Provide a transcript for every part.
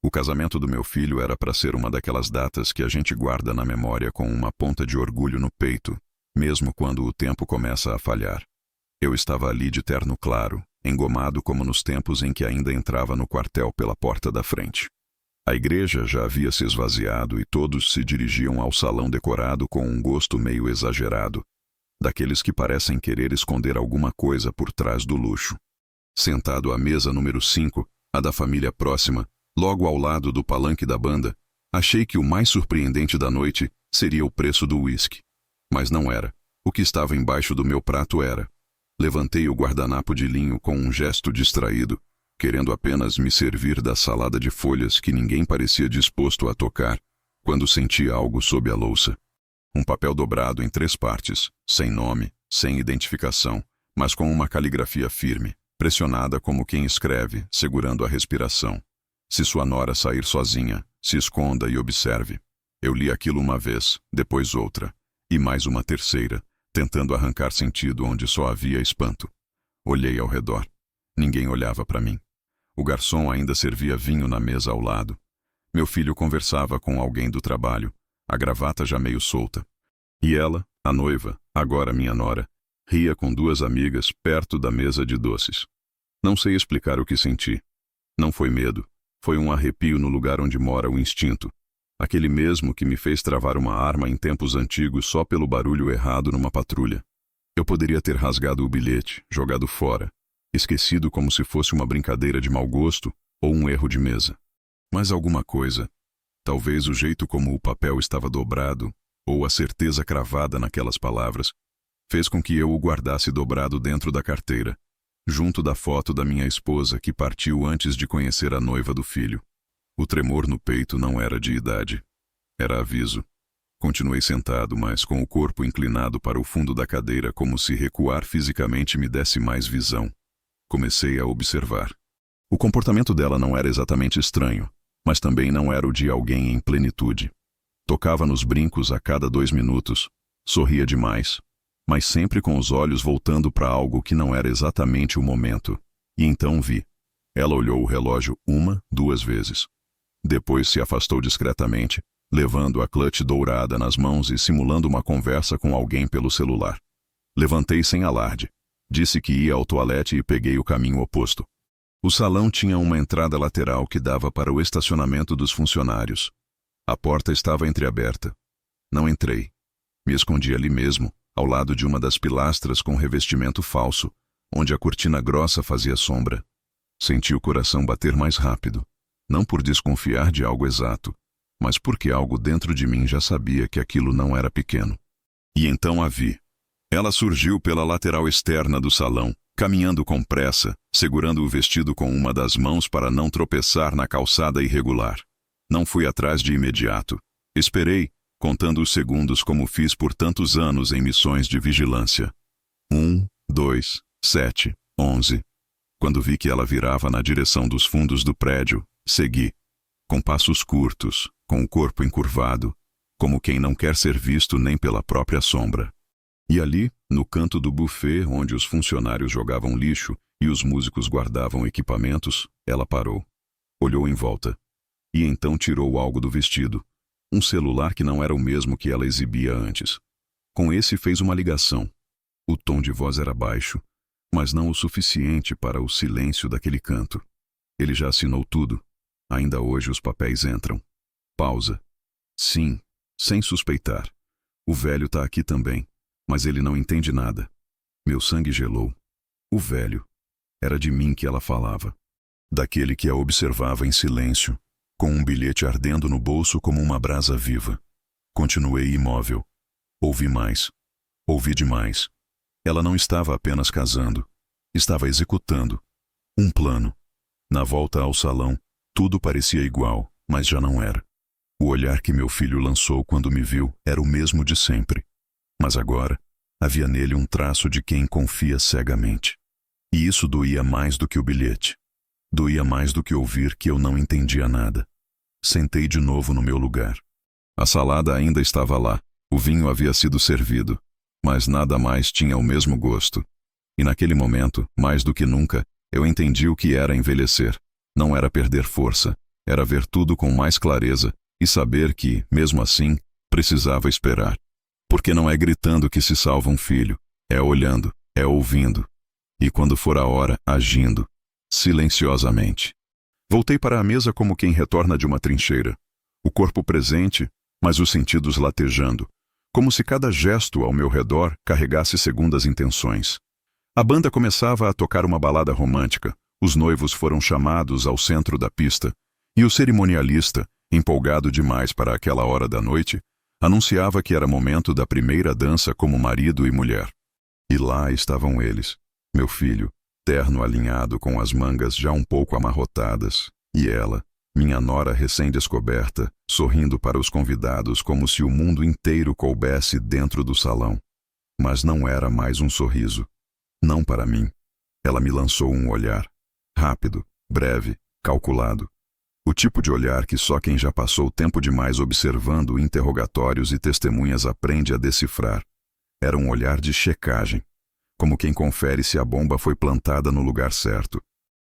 O casamento do meu filho era para ser uma daquelas datas que a gente guarda na memória com uma ponta de orgulho no peito, mesmo quando o tempo começa a falhar. Eu estava ali de terno claro, engomado como nos tempos em que ainda entrava no quartel pela porta da frente. A igreja já havia se esvaziado e todos se dirigiam ao salão decorado com um gosto meio exagerado, daqueles que parecem querer esconder alguma coisa por trás do luxo. Sentado à mesa número 5, a da família próxima, logo ao lado do palanque da banda, achei que o mais surpreendente da noite seria o preço do uísque. Mas não era. O que estava embaixo do meu prato era. Levantei o guardanapo de linho com um gesto distraído, querendo apenas me servir da salada de folhas que ninguém parecia disposto a tocar, quando senti algo sob a louça. Um papel dobrado em 3 partes, sem nome, sem identificação, mas com uma caligrafia firme, pressionada como quem escreve, segurando a respiração. Se sua nora sair sozinha, se esconda e observe. Eu li aquilo uma vez, depois outra, e mais uma terceira, tentando arrancar sentido onde só havia espanto. Olhei ao redor. Ninguém olhava para mim. O garçom ainda servia vinho na mesa ao lado. Meu filho conversava com alguém do trabalho, a gravata já meio solta. E ela, a noiva, agora minha nora, ria com 2 amigas perto da mesa de doces. Não sei explicar o que senti. Não foi medo, foi um arrepio no lugar onde mora o instinto. Aquele mesmo que me fez travar uma arma em tempos antigos só pelo barulho errado numa patrulha. Eu poderia ter rasgado o bilhete, jogado fora, esquecido como se fosse uma brincadeira de mau gosto ou um erro de mesa. Mas alguma coisa, talvez o jeito como o papel estava dobrado, ou a certeza cravada naquelas palavras, fez com que eu o guardasse dobrado dentro da carteira, junto da foto da minha esposa que partiu antes de conhecer a noiva do filho. O tremor no peito não era de idade. Era aviso. Continuei sentado, mas com o corpo inclinado para o fundo da cadeira como se recuar fisicamente me desse mais visão. Comecei a observar. O comportamento dela não era exatamente estranho, mas também não era o de alguém em plenitude. Tocava nos brincos a cada 2 minutos, sorria demais, mas sempre com os olhos voltando para algo que não era exatamente o momento. E então vi. Ela olhou o relógio 1, 2 vezes. Depois se afastou discretamente, levando a clutch dourada nas mãos e simulando uma conversa com alguém pelo celular. Levantei sem alarde. Disse que ia ao toalete e peguei o caminho oposto. O salão tinha uma entrada lateral que dava para o estacionamento dos funcionários. A porta estava entreaberta. Não entrei. Me escondi ali mesmo, ao lado de uma das pilastras com revestimento falso, onde a cortina grossa fazia sombra. Senti o coração bater mais rápido. Não por desconfiar de algo exato, mas porque algo dentro de mim já sabia que aquilo não era pequeno. E então a vi. Ela surgiu pela lateral externa do salão, caminhando com pressa, segurando o vestido com uma das mãos para não tropeçar na calçada irregular. Não fui atrás de imediato. Esperei, contando os segundos como fiz por tantos anos em missões de vigilância. 1, 2, 7, 11. Quando vi que ela virava na direção dos fundos do prédio, segui. Com passos curtos, com o corpo encurvado, como quem não quer ser visto nem pela própria sombra. E ali, no canto do buffet onde os funcionários jogavam lixo e os músicos guardavam equipamentos, ela parou. Olhou em volta. E então tirou algo do vestido. Um celular que não era o mesmo que ela exibia antes. Com esse fez uma ligação. O tom de voz era baixo, mas não o suficiente para o silêncio daquele canto. Ele já assinou tudo. Ainda hoje os papéis entram. Pausa. Sim, sem suspeitar. O velho tá aqui também, mas ele não entende nada. Meu sangue gelou. O velho. Era de mim que ela falava. Daquele que a observava em silêncio, com um bilhete ardendo no bolso como uma brasa viva. Continuei imóvel. Ouvi mais. Ouvi demais. Ela não estava apenas casando. Estava executando. Um plano. Na volta ao salão, tudo parecia igual, mas já não era. O olhar que meu filho lançou quando me viu era o mesmo de sempre. Mas agora, havia nele um traço de quem confia cegamente. E isso doía mais do que o bilhete. Doía mais do que ouvir que eu não entendia nada. Sentei de novo no meu lugar. A salada ainda estava lá. O vinho havia sido servido. Mas nada mais tinha o mesmo gosto. E naquele momento, mais do que nunca, eu entendi o que era envelhecer. Não era perder força. Era ver tudo com mais clareza e saber que, mesmo assim, precisava esperar. Porque não é gritando que se salva um filho, é olhando, é ouvindo. E quando for a hora, agindo, silenciosamente. Voltei para a mesa como quem retorna de uma trincheira. O corpo presente, mas os sentidos latejando, como se cada gesto ao meu redor carregasse segundas intenções. A banda começava a tocar uma balada romântica, os noivos foram chamados ao centro da pista, e o cerimonialista, empolgado demais para aquela hora da noite, anunciava que era momento da primeira dança como marido e mulher. E lá estavam eles, meu filho, terno alinhado com as mangas já um pouco amarrotadas, e ela, minha nora recém-descoberta, sorrindo para os convidados como se o mundo inteiro coubesse dentro do salão. Mas não era mais um sorriso. Não para mim. Ela me lançou um olhar. Rápido, breve, calculado. O tipo de olhar que só quem já passou tempo demais observando interrogatórios e testemunhas aprende a decifrar. Era um olhar de checagem, como quem confere se a bomba foi plantada no lugar certo.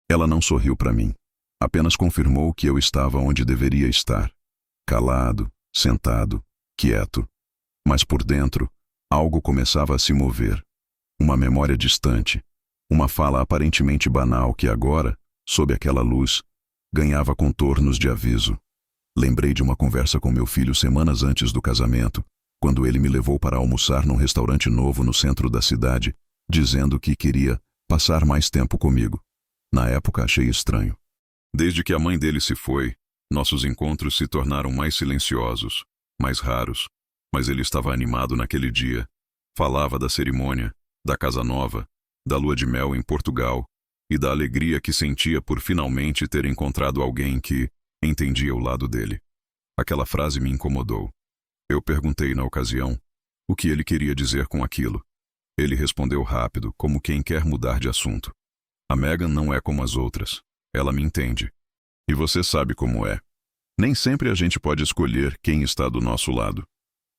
Ela não sorriu para mim. Apenas confirmou que eu estava onde deveria estar. Calado, sentado, quieto. Mas por dentro, algo começava a se mover. Uma memória distante. Uma fala aparentemente banal que agora, sob aquela luz, ganhava contornos de aviso. Lembrei de uma conversa com meu filho semanas antes do casamento, quando ele me levou para almoçar num restaurante novo no centro da cidade, dizendo que queria passar mais tempo comigo. Na época achei estranho. Desde que a mãe dele se foi, nossos encontros se tornaram mais silenciosos, mais raros, mas ele estava animado naquele dia. Falava da cerimônia, da casa nova, da lua de mel em Portugal e da alegria que sentia por finalmente ter encontrado alguém que entendia o lado dele. Aquela frase me incomodou. Eu perguntei na ocasião o que ele queria dizer com aquilo. Ele respondeu rápido, como quem quer mudar de assunto. A Megan não é como as outras. Ela me entende. E você sabe como é. Nem sempre a gente pode escolher quem está do nosso lado.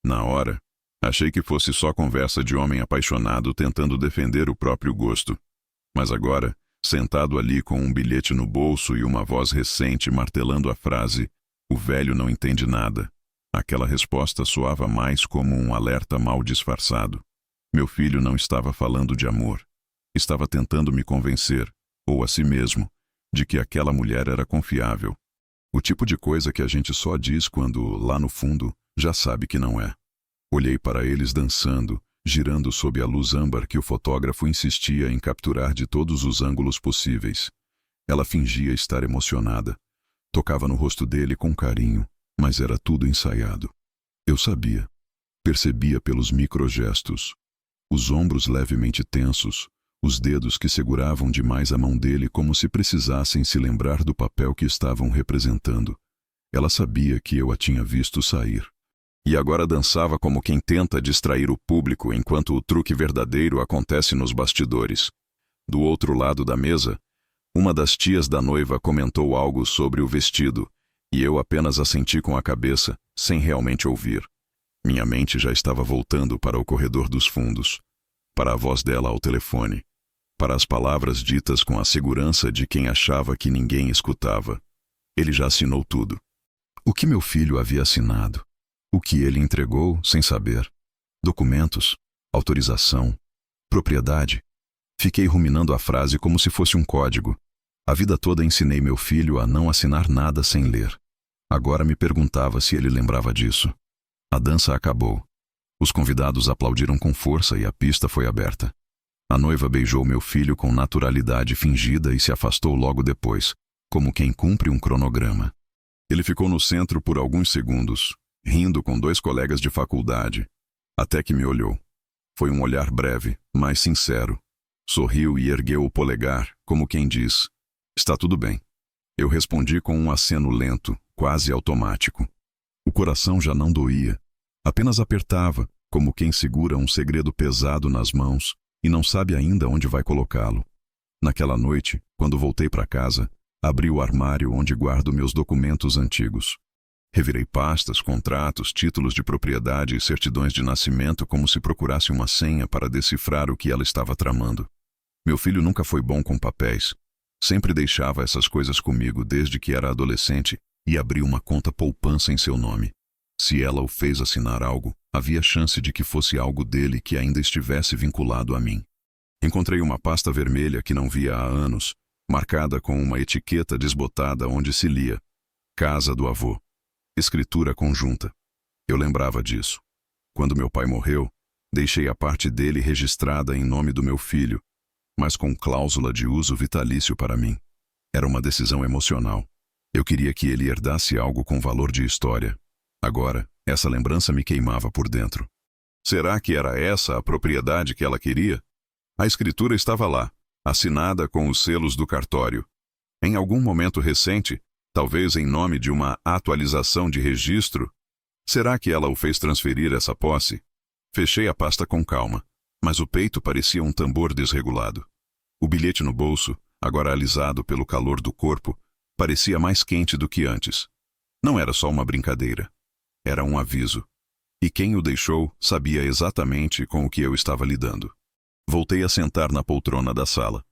Na hora, achei que fosse só conversa de homem apaixonado tentando defender o próprio gosto. Mas agora, sentado ali com um bilhete no bolso e uma voz recente martelando a frase, o velho não entende nada. Aquela resposta soava mais como um alerta mal disfarçado. Meu filho não estava falando de amor. Estava tentando me convencer, ou a si mesmo, de que aquela mulher era confiável. O tipo de coisa que a gente só diz quando, lá no fundo, já sabe que não é. Olhei para eles dançando, girando sob a luz âmbar que o fotógrafo insistia em capturar de todos os ângulos possíveis. Ela fingia estar emocionada. Tocava no rosto dele com carinho, mas era tudo ensaiado. Eu sabia. Percebia pelos microgestos. Os ombros levemente tensos, os dedos que seguravam demais a mão dele como se precisassem se lembrar do papel que estavam representando. Ela sabia que eu a tinha visto sair. E agora dançava como quem tenta distrair o público enquanto o truque verdadeiro acontece nos bastidores. Do outro lado da mesa, uma das tias da noiva comentou algo sobre o vestido, e eu apenas assenti com a cabeça, sem realmente ouvir. Minha mente já estava voltando para o corredor dos fundos, para a voz dela ao telefone, para as palavras ditas com a segurança de quem achava que ninguém escutava. Ele já assinou tudo. O que meu filho havia assinado? O que ele entregou sem saber? Documentos? Autorização? Propriedade? Fiquei ruminando a frase como se fosse um código. A vida toda ensinei meu filho a não assinar nada sem ler. Agora me perguntava se ele lembrava disso. A dança acabou. Os convidados aplaudiram com força e a pista foi aberta. A noiva beijou meu filho com naturalidade fingida e se afastou logo depois, como quem cumpre um cronograma. Ele ficou no centro por alguns segundos, rindo com 2 colegas de faculdade, até que me olhou. Foi um olhar breve, mas sincero. Sorriu e ergueu o polegar, como quem diz: "Está tudo bem." Eu respondi com um aceno lento, quase automático. O coração já não doía, apenas apertava, como quem segura um segredo pesado nas mãos e não sabe ainda onde vai colocá-lo. Naquela noite, quando voltei para casa, abri o armário onde guardo meus documentos antigos. Revirei pastas, contratos, títulos de propriedade e certidões de nascimento como se procurasse uma senha para decifrar o que ela estava tramando. Meu filho nunca foi bom com papéis. Sempre deixava essas coisas comigo desde que era adolescente e abriu uma conta poupança em seu nome. Se ela o fez assinar algo, havia chance de que fosse algo dele que ainda estivesse vinculado a mim. Encontrei uma pasta vermelha que não via há anos, marcada com uma etiqueta desbotada onde se lia Casa do Avô. Escritura conjunta. Eu lembrava disso. Quando meu pai morreu, deixei a parte dele registrada em nome do meu filho, mas com cláusula de uso vitalício para mim. Era uma decisão emocional. Eu queria que ele herdasse algo com valor de história. Agora, essa lembrança me queimava por dentro. Será que era essa a propriedade que ela queria? A escritura estava lá, assinada com os selos do cartório. Em algum momento recente, talvez em nome de uma atualização de registro, será que ela o fez transferir essa posse? Fechei a pasta com calma, mas o peito parecia um tambor desregulado. O bilhete no bolso, agora alisado pelo calor do corpo, parecia mais quente do que antes. Não era só uma brincadeira. Era um aviso. E quem o deixou sabia exatamente com o que eu estava lidando. Voltei a sentar na poltrona da sala.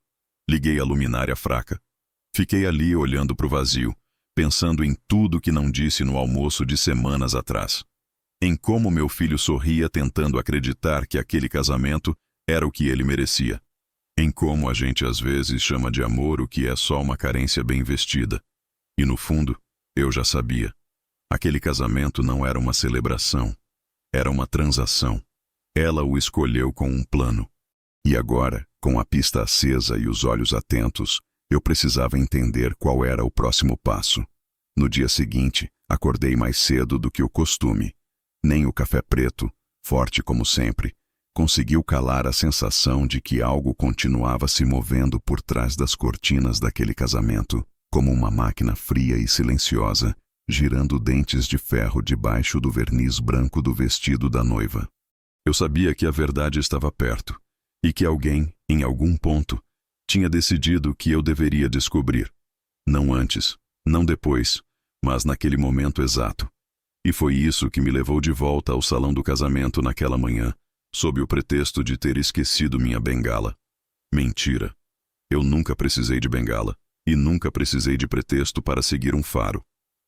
Liguei a luminária fraca. Fiquei ali olhando para o vazio, pensando em tudo que não disse no almoço de semanas atrás. Em como meu filho sorria tentando acreditar que aquele casamento era o que ele merecia. Em como a gente às vezes chama de amor o que é só uma carência bem vestida. E no fundo, eu já sabia. Aquele casamento não era uma celebração. Era uma transação. Ela o escolheu com um plano. E agora, com a pista acesa e os olhos atentos, eu precisava entender qual era o próximo passo. No dia seguinte, acordei mais cedo do que o costume. Nem o café preto, forte como sempre, conseguiu calar a sensação de que algo continuava se movendo por trás das cortinas daquele casamento, como uma máquina fria e silenciosa, girando dentes de ferro debaixo do verniz branco do vestido da noiva. Eu sabia que a verdade estava perto, e que alguém, em algum ponto, tinha decidido que eu deveria descobrir. Não antes, não depois, mas naquele momento exato. E foi isso que me levou de volta ao salão do casamento naquela manhã, sob o pretexto de ter esquecido minha bengala. Mentira. Eu nunca precisei de bengala, e nunca precisei de pretexto para seguir um faro.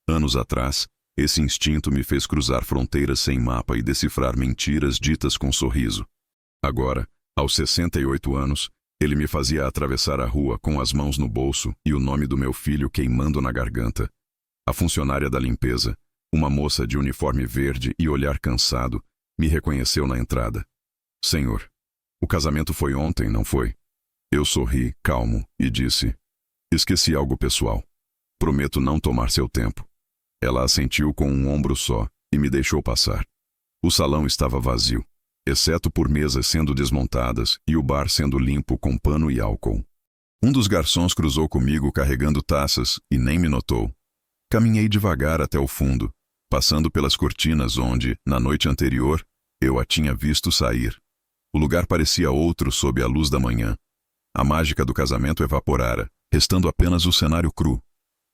Anos atrás, esse instinto me fez cruzar fronteiras sem mapa e decifrar mentiras ditas com sorriso. Agora, aos 68 anos, ele me fazia atravessar a rua com as mãos no bolso e o nome do meu filho queimando na garganta. A funcionária da limpeza, uma moça de uniforme verde e olhar cansado, me reconheceu na entrada. Senhor, o casamento foi ontem, não foi? Eu sorri, calmo, e disse: esqueci algo pessoal. Prometo não tomar seu tempo. Ela assentiu com um ombro só e me deixou passar. O salão estava vazio, exceto por mesas sendo desmontadas e o bar sendo limpo com pano e álcool. Um dos garçons cruzou comigo carregando taças e nem me notou. Caminhei devagar até o fundo, passando pelas cortinas onde, na noite anterior, eu a tinha visto sair. O lugar parecia outro sob a luz da manhã. A mágica do casamento evaporara, restando apenas o cenário cru.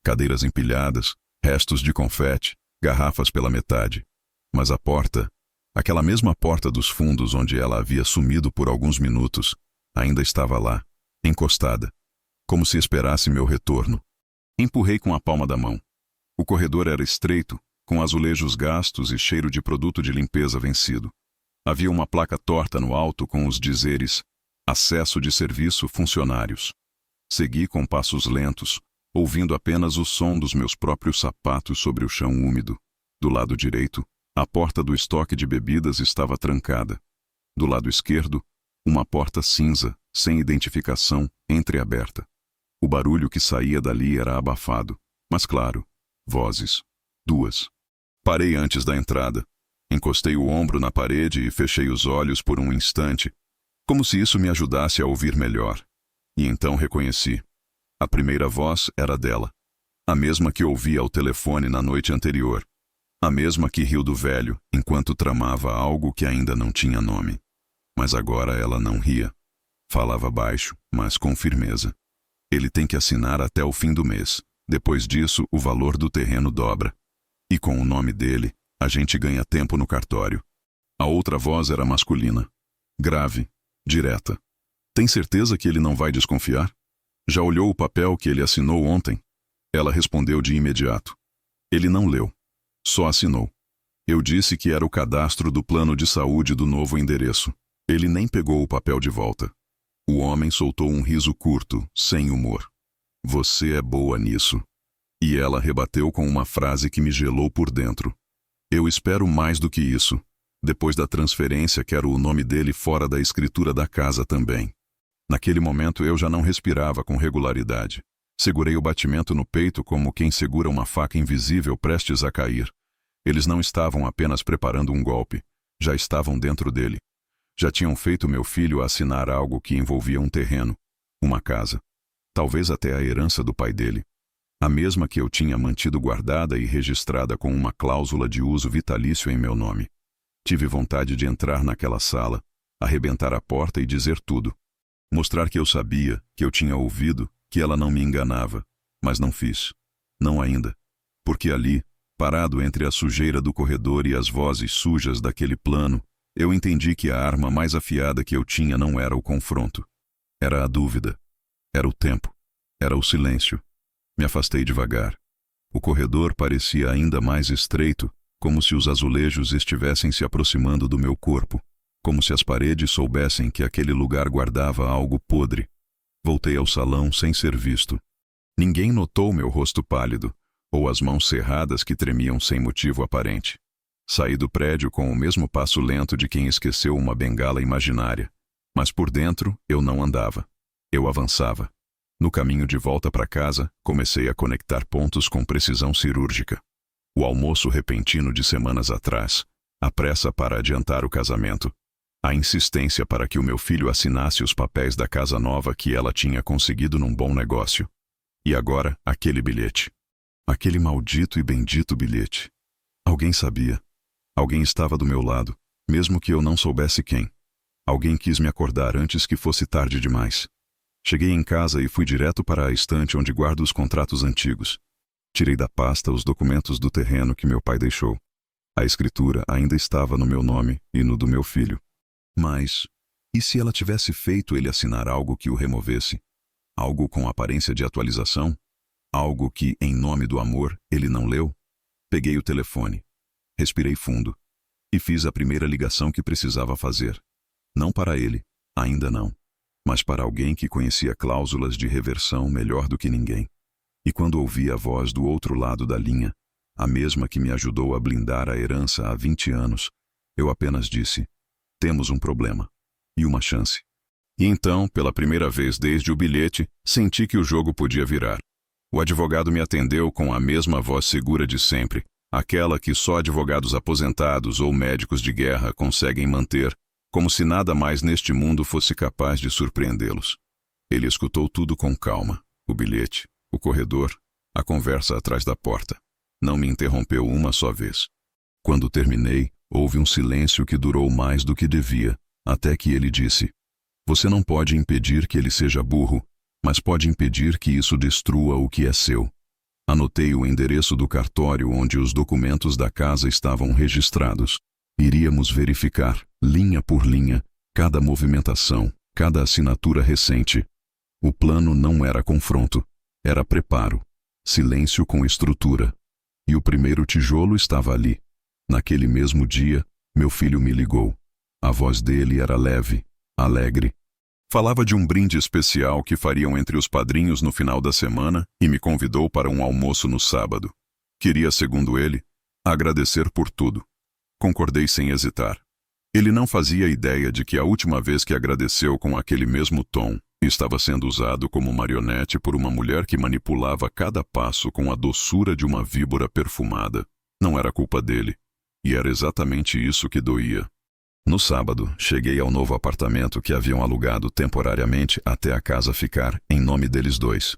Cadeiras empilhadas, restos de confete, garrafas pela metade. Mas a porta, aquela mesma porta dos fundos onde ela havia sumido por alguns minutos, ainda estava lá, encostada, como se esperasse meu retorno. Empurrei com a palma da mão. O corredor era estreito, com azulejos gastos e cheiro de produto de limpeza vencido. Havia uma placa torta no alto com os dizeres Acesso de serviço funcionários. Segui com passos lentos, ouvindo apenas o som dos meus próprios sapatos sobre o chão úmido. Do lado direito, a porta do estoque de bebidas estava trancada. Do lado esquerdo, uma porta cinza, sem identificação, entreaberta. O barulho que saía dali era abafado, mas claro, vozes. 2. Parei antes da entrada. Encostei o ombro na parede e fechei os olhos por um instante, como se isso me ajudasse a ouvir melhor. E então reconheci. A primeira voz era dela. A mesma que ouvi ao telefone na noite anterior. A mesma que riu do velho, enquanto tramava algo que ainda não tinha nome. Mas agora ela não ria. Falava baixo, mas com firmeza. Ele tem que assinar até o fim do mês. Depois disso, o valor do terreno dobra. E com o nome dele, a gente ganha tempo no cartório. A outra voz era masculina. Grave, direta. Tem certeza que ele não vai desconfiar? Já olhou o papel que ele assinou ontem? Ela respondeu de imediato. Ele não leu. Só assinou. Eu disse que era o cadastro do plano de saúde do novo endereço. Ele nem pegou o papel de volta. O homem soltou um riso curto, sem humor. Você é boa nisso. E ela rebateu com uma frase que me gelou por dentro. Eu espero mais do que isso. Depois da transferência, quero o nome dele fora da escritura da casa também. Naquele momento eu já não respirava com regularidade. Segurei o batimento no peito como quem segura uma faca invisível prestes a cair. Eles não estavam apenas preparando um golpe. Já estavam dentro dele. Já tinham feito meu filho assinar algo que envolvia um terreno, uma casa. Talvez até a herança do pai dele. A mesma que eu tinha mantido guardada e registrada com uma cláusula de uso vitalício em meu nome. Tive vontade de entrar naquela sala, arrebentar a porta e dizer tudo. Mostrar que eu sabia, que eu tinha ouvido, que ela não me enganava. Mas não fiz. Não ainda. Porque ali, parado entre a sujeira do corredor e as vozes sujas daquele plano, eu entendi que a arma mais afiada que eu tinha não era o confronto. Era a dúvida. Era o tempo. Era o silêncio. Me afastei devagar. O corredor parecia ainda mais estreito, como se os azulejos estivessem se aproximando do meu corpo, como se as paredes soubessem que aquele lugar guardava algo podre. Voltei ao salão sem ser visto. Ninguém notou meu rosto pálido, ou as mãos cerradas que tremiam sem motivo aparente. Saí do prédio com o mesmo passo lento de quem esqueceu uma bengala imaginária. Mas por dentro, eu não andava. Eu avançava. No caminho de volta para casa, comecei a conectar pontos com precisão cirúrgica. O almoço repentino de semanas atrás, a pressa para adiantar o casamento, a insistência para que o meu filho assinasse os papéis da casa nova que ela tinha conseguido num bom negócio. E agora, aquele bilhete. Aquele maldito e bendito bilhete. Alguém sabia. Alguém estava do meu lado, mesmo que eu não soubesse quem. Alguém quis me acordar antes que fosse tarde demais. Cheguei em casa e fui direto para a estante onde guardo os contratos antigos. Tirei da pasta os documentos do terreno que meu pai deixou. A escritura ainda estava no meu nome e no do meu filho. Mas, e se ela tivesse feito ele assinar algo que o removesse? Algo com aparência de atualização? Algo que, em nome do amor, ele não leu? Peguei o telefone. Respirei fundo. E fiz a primeira ligação que precisava fazer. Não para ele, ainda não. Mas para alguém que conhecia cláusulas de reversão melhor do que ninguém. E quando ouvi a voz do outro lado da linha, a mesma que me ajudou a blindar a herança há 20 anos, eu apenas disse, temos um problema. E uma chance. E então, pela primeira vez desde o bilhete, senti que o jogo podia virar. O advogado me atendeu com a mesma voz segura de sempre, aquela que só advogados aposentados ou médicos de guerra conseguem manter, como se nada mais neste mundo fosse capaz de surpreendê-los. Ele escutou tudo com calma, o bilhete, o corredor, a conversa atrás da porta. Não me interrompeu uma só vez. Quando terminei, houve um silêncio que durou mais do que devia, até que ele disse, você não pode impedir que ele seja burro, mas pode impedir que isso destrua o que é seu. Anotei o endereço do cartório onde os documentos da casa estavam registrados. Iríamos verificar, linha por linha, cada movimentação, cada assinatura recente. O plano não era confronto, era preparo, silêncio com estrutura. E o primeiro tijolo estava ali. Naquele mesmo dia, meu filho me ligou. A voz dele era leve, alegre. Falava de um brinde especial que fariam entre os padrinhos no final da semana e me convidou para um almoço no sábado. Queria, segundo ele, agradecer por tudo. Concordei sem hesitar. Ele não fazia ideia de que a última vez que agradeceu com aquele mesmo tom estava sendo usado como marionete por uma mulher que manipulava cada passo com a doçura de uma víbora perfumada. Não era culpa dele. E era exatamente isso que doía. No sábado, cheguei ao novo apartamento que haviam alugado temporariamente até a casa ficar em nome deles dois.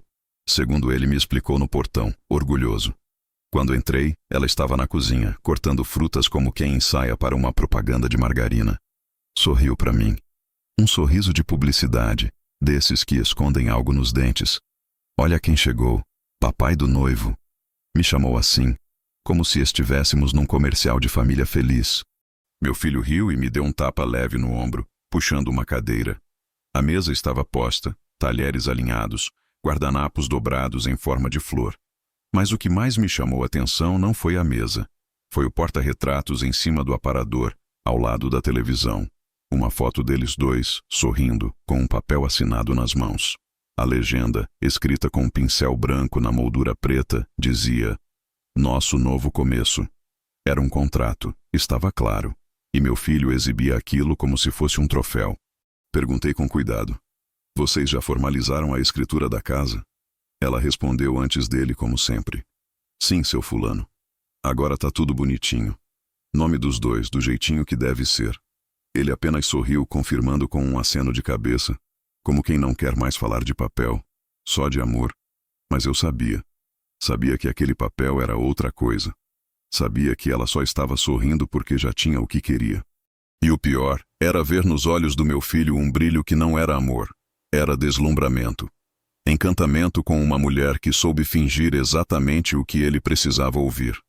Segundo ele me explicou no portão, orgulhoso. Quando entrei, ela estava na cozinha, cortando frutas como quem ensaia para uma propaganda de margarina. Sorriu para mim. Um sorriso de publicidade, desses que escondem algo nos dentes. Olha quem chegou, papai do noivo. Me chamou assim, como se estivéssemos num comercial de família feliz. Meu filho riu e me deu um tapa leve no ombro, puxando uma cadeira. A mesa estava posta, talheres alinhados, guardanapos dobrados em forma de flor. Mas o que mais me chamou a atenção não foi a mesa. Foi o porta-retratos em cima do aparador, ao lado da televisão. Uma foto deles dois, sorrindo, com um papel assinado nas mãos. A legenda, escrita com um pincel branco na moldura preta, dizia: Nosso novo começo. Era um contrato, estava claro, e meu filho exibia aquilo como se fosse um troféu. Perguntei com cuidado: Vocês já formalizaram a escritura da casa? Ela respondeu antes dele, como sempre: Sim, seu fulano. Agora tá tudo bonitinho. Nome dos dois, do jeitinho que deve ser. Ele apenas sorriu, confirmando com um aceno de cabeça, como quem não quer mais falar de papel, só de amor. Mas eu sabia. Sabia que aquele papel era outra coisa. Sabia que ela só estava sorrindo porque já tinha o que queria. E o pior era ver nos olhos do meu filho um brilho que não era amor. Era deslumbramento. Encantamento com uma mulher que soube fingir exatamente o que ele precisava ouvir.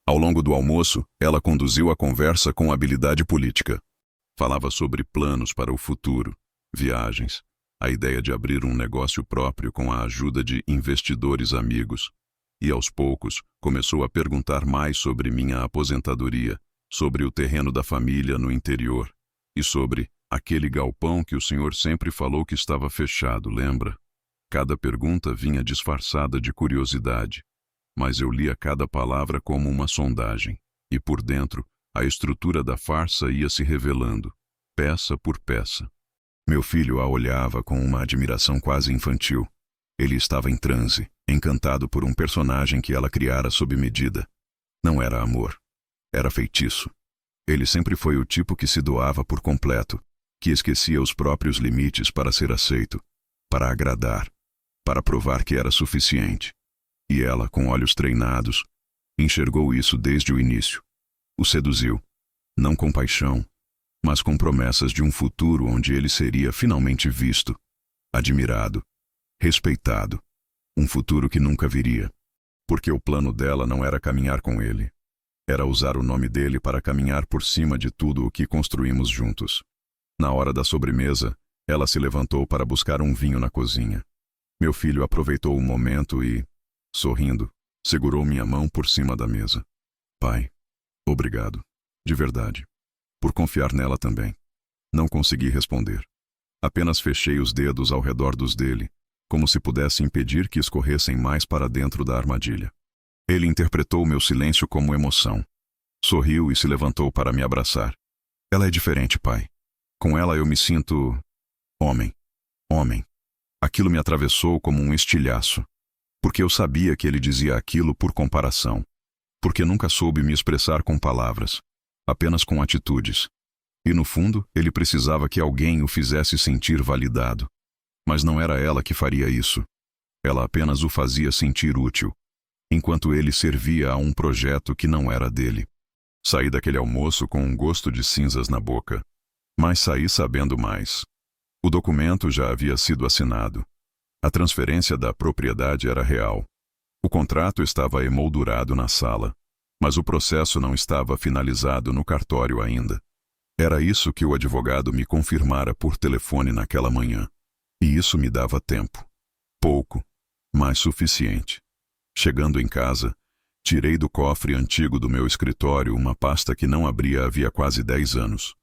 Ao longo do almoço, ela conduziu a conversa com habilidade política. Falava sobre planos para o futuro, viagens, a ideia de abrir um negócio próprio com a ajuda de investidores amigos. E aos poucos, começou a perguntar mais sobre minha aposentadoria, sobre o terreno da família no interior e sobre aquele galpão que o senhor sempre falou que estava fechado, lembra? Cada pergunta vinha disfarçada de curiosidade, mas eu lia cada palavra como uma sondagem, e por dentro, a estrutura da farsa ia se revelando, peça por peça. Meu filho a olhava com uma admiração quase infantil. Ele estava em transe, encantado por um personagem que ela criara sob medida. Não era amor. Era feitiço. Ele sempre foi o tipo que se doava por completo, que esquecia os próprios limites para ser aceito, para agradar, para provar que era suficiente. E ela, com olhos treinados, enxergou isso desde o início. O seduziu, não com paixão, mas com promessas de um futuro onde ele seria finalmente visto, admirado, respeitado. Um futuro que nunca viria. Porque o plano dela não era caminhar com ele. Era usar o nome dele para caminhar por cima de tudo o que construímos juntos. Na hora da sobremesa, ela se levantou para buscar um vinho na cozinha. Meu filho aproveitou o momento e, sorrindo, segurou minha mão por cima da mesa. Pai, obrigado, de verdade, por confiar nela também. Não consegui responder. Apenas fechei os dedos ao redor dos dele, como se pudesse impedir que escorressem mais para dentro da armadilha. Ele interpretou meu silêncio como emoção. Sorriu e se levantou para me abraçar. Ela é diferente, pai. Com ela eu me sinto... homem. Homem. Aquilo me atravessou como um estilhaço. Porque eu sabia que ele dizia aquilo por comparação. Porque nunca soube me expressar com palavras, apenas com atitudes. E no fundo, ele precisava que alguém o fizesse sentir validado. Mas não era ela que faria isso. Ela apenas o fazia sentir útil, enquanto ele servia a um projeto que não era dele. Saí daquele almoço com um gosto de cinzas na boca, mas saí sabendo mais. O documento já havia sido assinado. A transferência da propriedade era real. O contrato estava emoldurado na sala, mas o processo não estava finalizado no cartório ainda. Era isso que o advogado me confirmara por telefone naquela manhã. E isso me dava tempo. Pouco, mas suficiente. Chegando em casa, tirei do cofre antigo do meu escritório uma pasta que não abria havia quase 10 anos.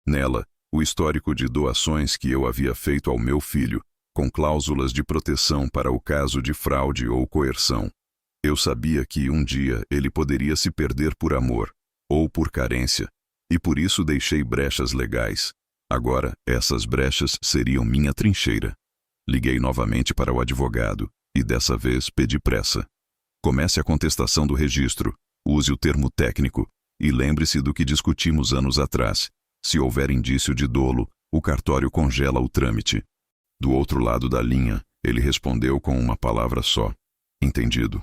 Nela, o histórico de doações que eu havia feito ao meu filho, com cláusulas de proteção para o caso de fraude ou coerção. Eu sabia que um dia ele poderia se perder por amor, ou por carência, e por isso deixei brechas legais. Agora, essas brechas seriam minha trincheira. Liguei novamente para o advogado, e dessa vez pedi pressa. Comece a contestação do registro, use o termo técnico, e lembre-se do que discutimos anos atrás. Se houver indício de dolo, o cartório congela o trâmite. Do outro lado da linha, ele respondeu com uma palavra só. Entendido.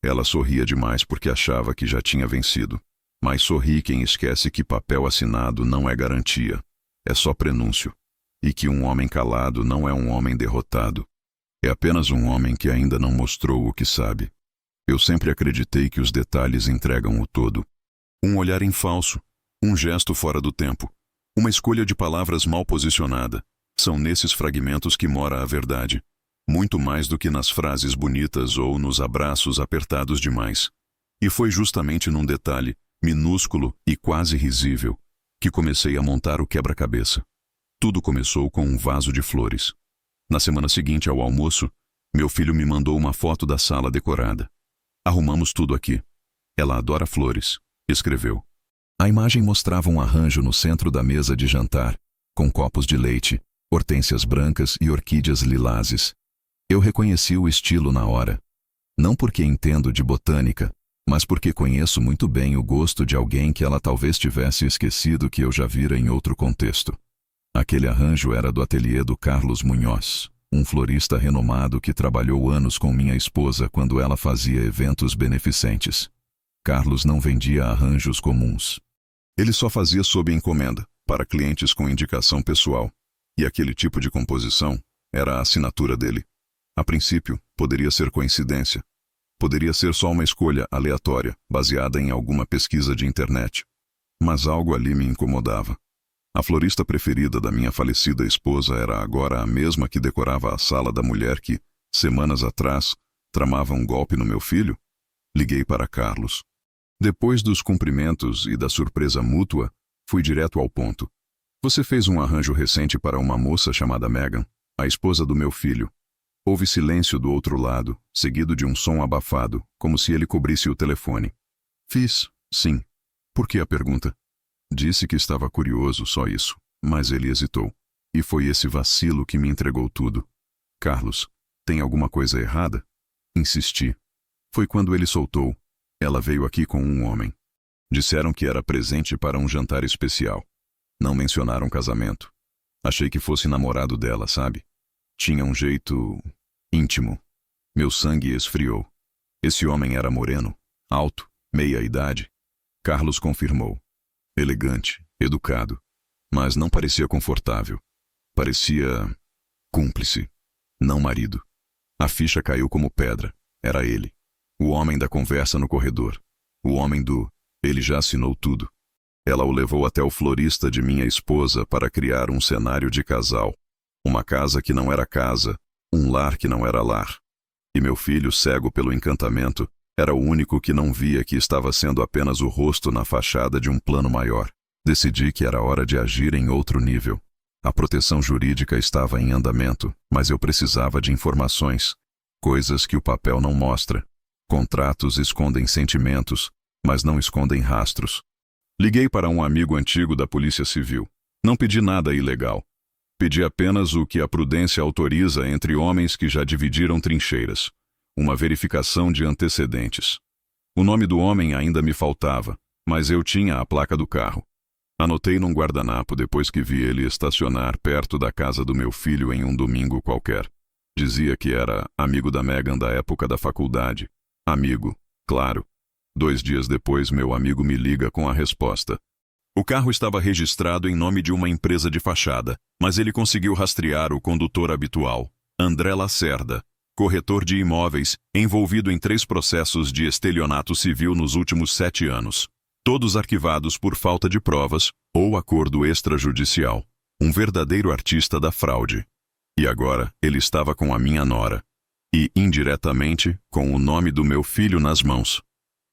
Ela sorria demais porque achava que já tinha vencido. Mas sorri quem esquece que papel assinado não é garantia. É só prenúncio. E que um homem calado não é um homem derrotado. É apenas um homem que ainda não mostrou o que sabe. Eu sempre acreditei que os detalhes entregam o todo. Um olhar em falso, um gesto fora do tempo, uma escolha de palavras mal posicionada. São nesses fragmentos que mora a verdade. muito mais do que nas frases bonitas ou nos abraços apertados demais. E foi justamente num detalhe, minúsculo e quase risível, que comecei a montar o quebra-cabeça. Tudo começou com um vaso de flores. Na semana seguinte ao almoço, meu filho me mandou uma foto da sala decorada. Arrumamos tudo aqui. Ela adora flores, escreveu. A imagem mostrava um arranjo no centro da mesa de jantar, com copos de leite, hortênsias brancas e orquídeas lilazes. Eu reconheci o estilo na hora. Não porque entendo de botânica, mas porque conheço muito bem o gosto de alguém que ela talvez tivesse esquecido que eu já vira em outro contexto. Aquele arranjo era do ateliê do Carlos Munhoz, um florista renomado que trabalhou anos com minha esposa quando ela fazia eventos beneficentes. Carlos não vendia arranjos comuns. Ele só fazia sob encomenda, para clientes com indicação pessoal. E aquele tipo de composição era a assinatura dele. A princípio, poderia ser coincidência. Poderia ser só uma escolha aleatória, baseada em alguma pesquisa de internet. Mas algo ali me incomodava. A florista preferida da minha falecida esposa era agora a mesma que decorava a sala da mulher que, semanas atrás, tramava um golpe no meu filho? Liguei para Carlos. Depois dos cumprimentos e da surpresa mútua, fui direto ao ponto. Você fez um arranjo recente para uma moça chamada Megan, a esposa do meu filho. Houve silêncio do outro lado, seguido de um som abafado, como se ele cobrisse o telefone. Fiz, sim. Por que a pergunta? Disse que estava curioso, só isso, mas ele hesitou. E foi esse vacilo que me entregou tudo. Carlos, tem alguma coisa errada? Insisti. Foi quando ele soltou. Ela veio aqui com um homem. Disseram que era presente para um jantar especial. Não mencionaram casamento. Achei que fosse namorado dela, sabe? Tinha um jeito íntimo. Meu sangue esfriou. Esse homem era moreno, alto, meia-idade. Carlos confirmou. Elegante, educado, mas não parecia confortável. Parecia cúmplice, não marido. A ficha caiu como pedra. Era ele. O homem da conversa no corredor. O homem do ele já assinou tudo. Ela o levou até o florista de minha esposa para criar um cenário de casal. Uma casa que não era casa, um lar que não era lar. E meu filho, cego pelo encantamento, era o único que não via que estava sendo apenas o rosto na fachada de um plano maior. Decidi que era hora de agir em outro nível. A proteção jurídica estava em andamento, mas eu precisava de informações. Coisas que o papel não mostra. Contratos escondem sentimentos, mas não escondem rastros. Liguei para um amigo antigo da Polícia Civil. Não pedi nada ilegal. Pedi apenas o que a prudência autoriza entre homens que já dividiram trincheiras. Uma verificação de antecedentes. O nome do homem ainda me faltava, mas eu tinha a placa do carro. Anotei num guardanapo depois que vi ele estacionar perto da casa do meu filho em um domingo qualquer. Dizia que era amigo da Megan da época da faculdade. Amigo, claro. 2 dias depois, meu amigo me liga com a resposta. O carro estava registrado em nome de uma empresa de fachada, mas ele conseguiu rastrear o condutor habitual, André Lacerda, corretor de imóveis, envolvido em 3 processos de estelionato civil nos últimos 7 anos. Todos arquivados por falta de provas ou acordo extrajudicial. Um verdadeiro artista da fraude. E agora ele estava com a minha nora. E, indiretamente, com o nome do meu filho nas mãos.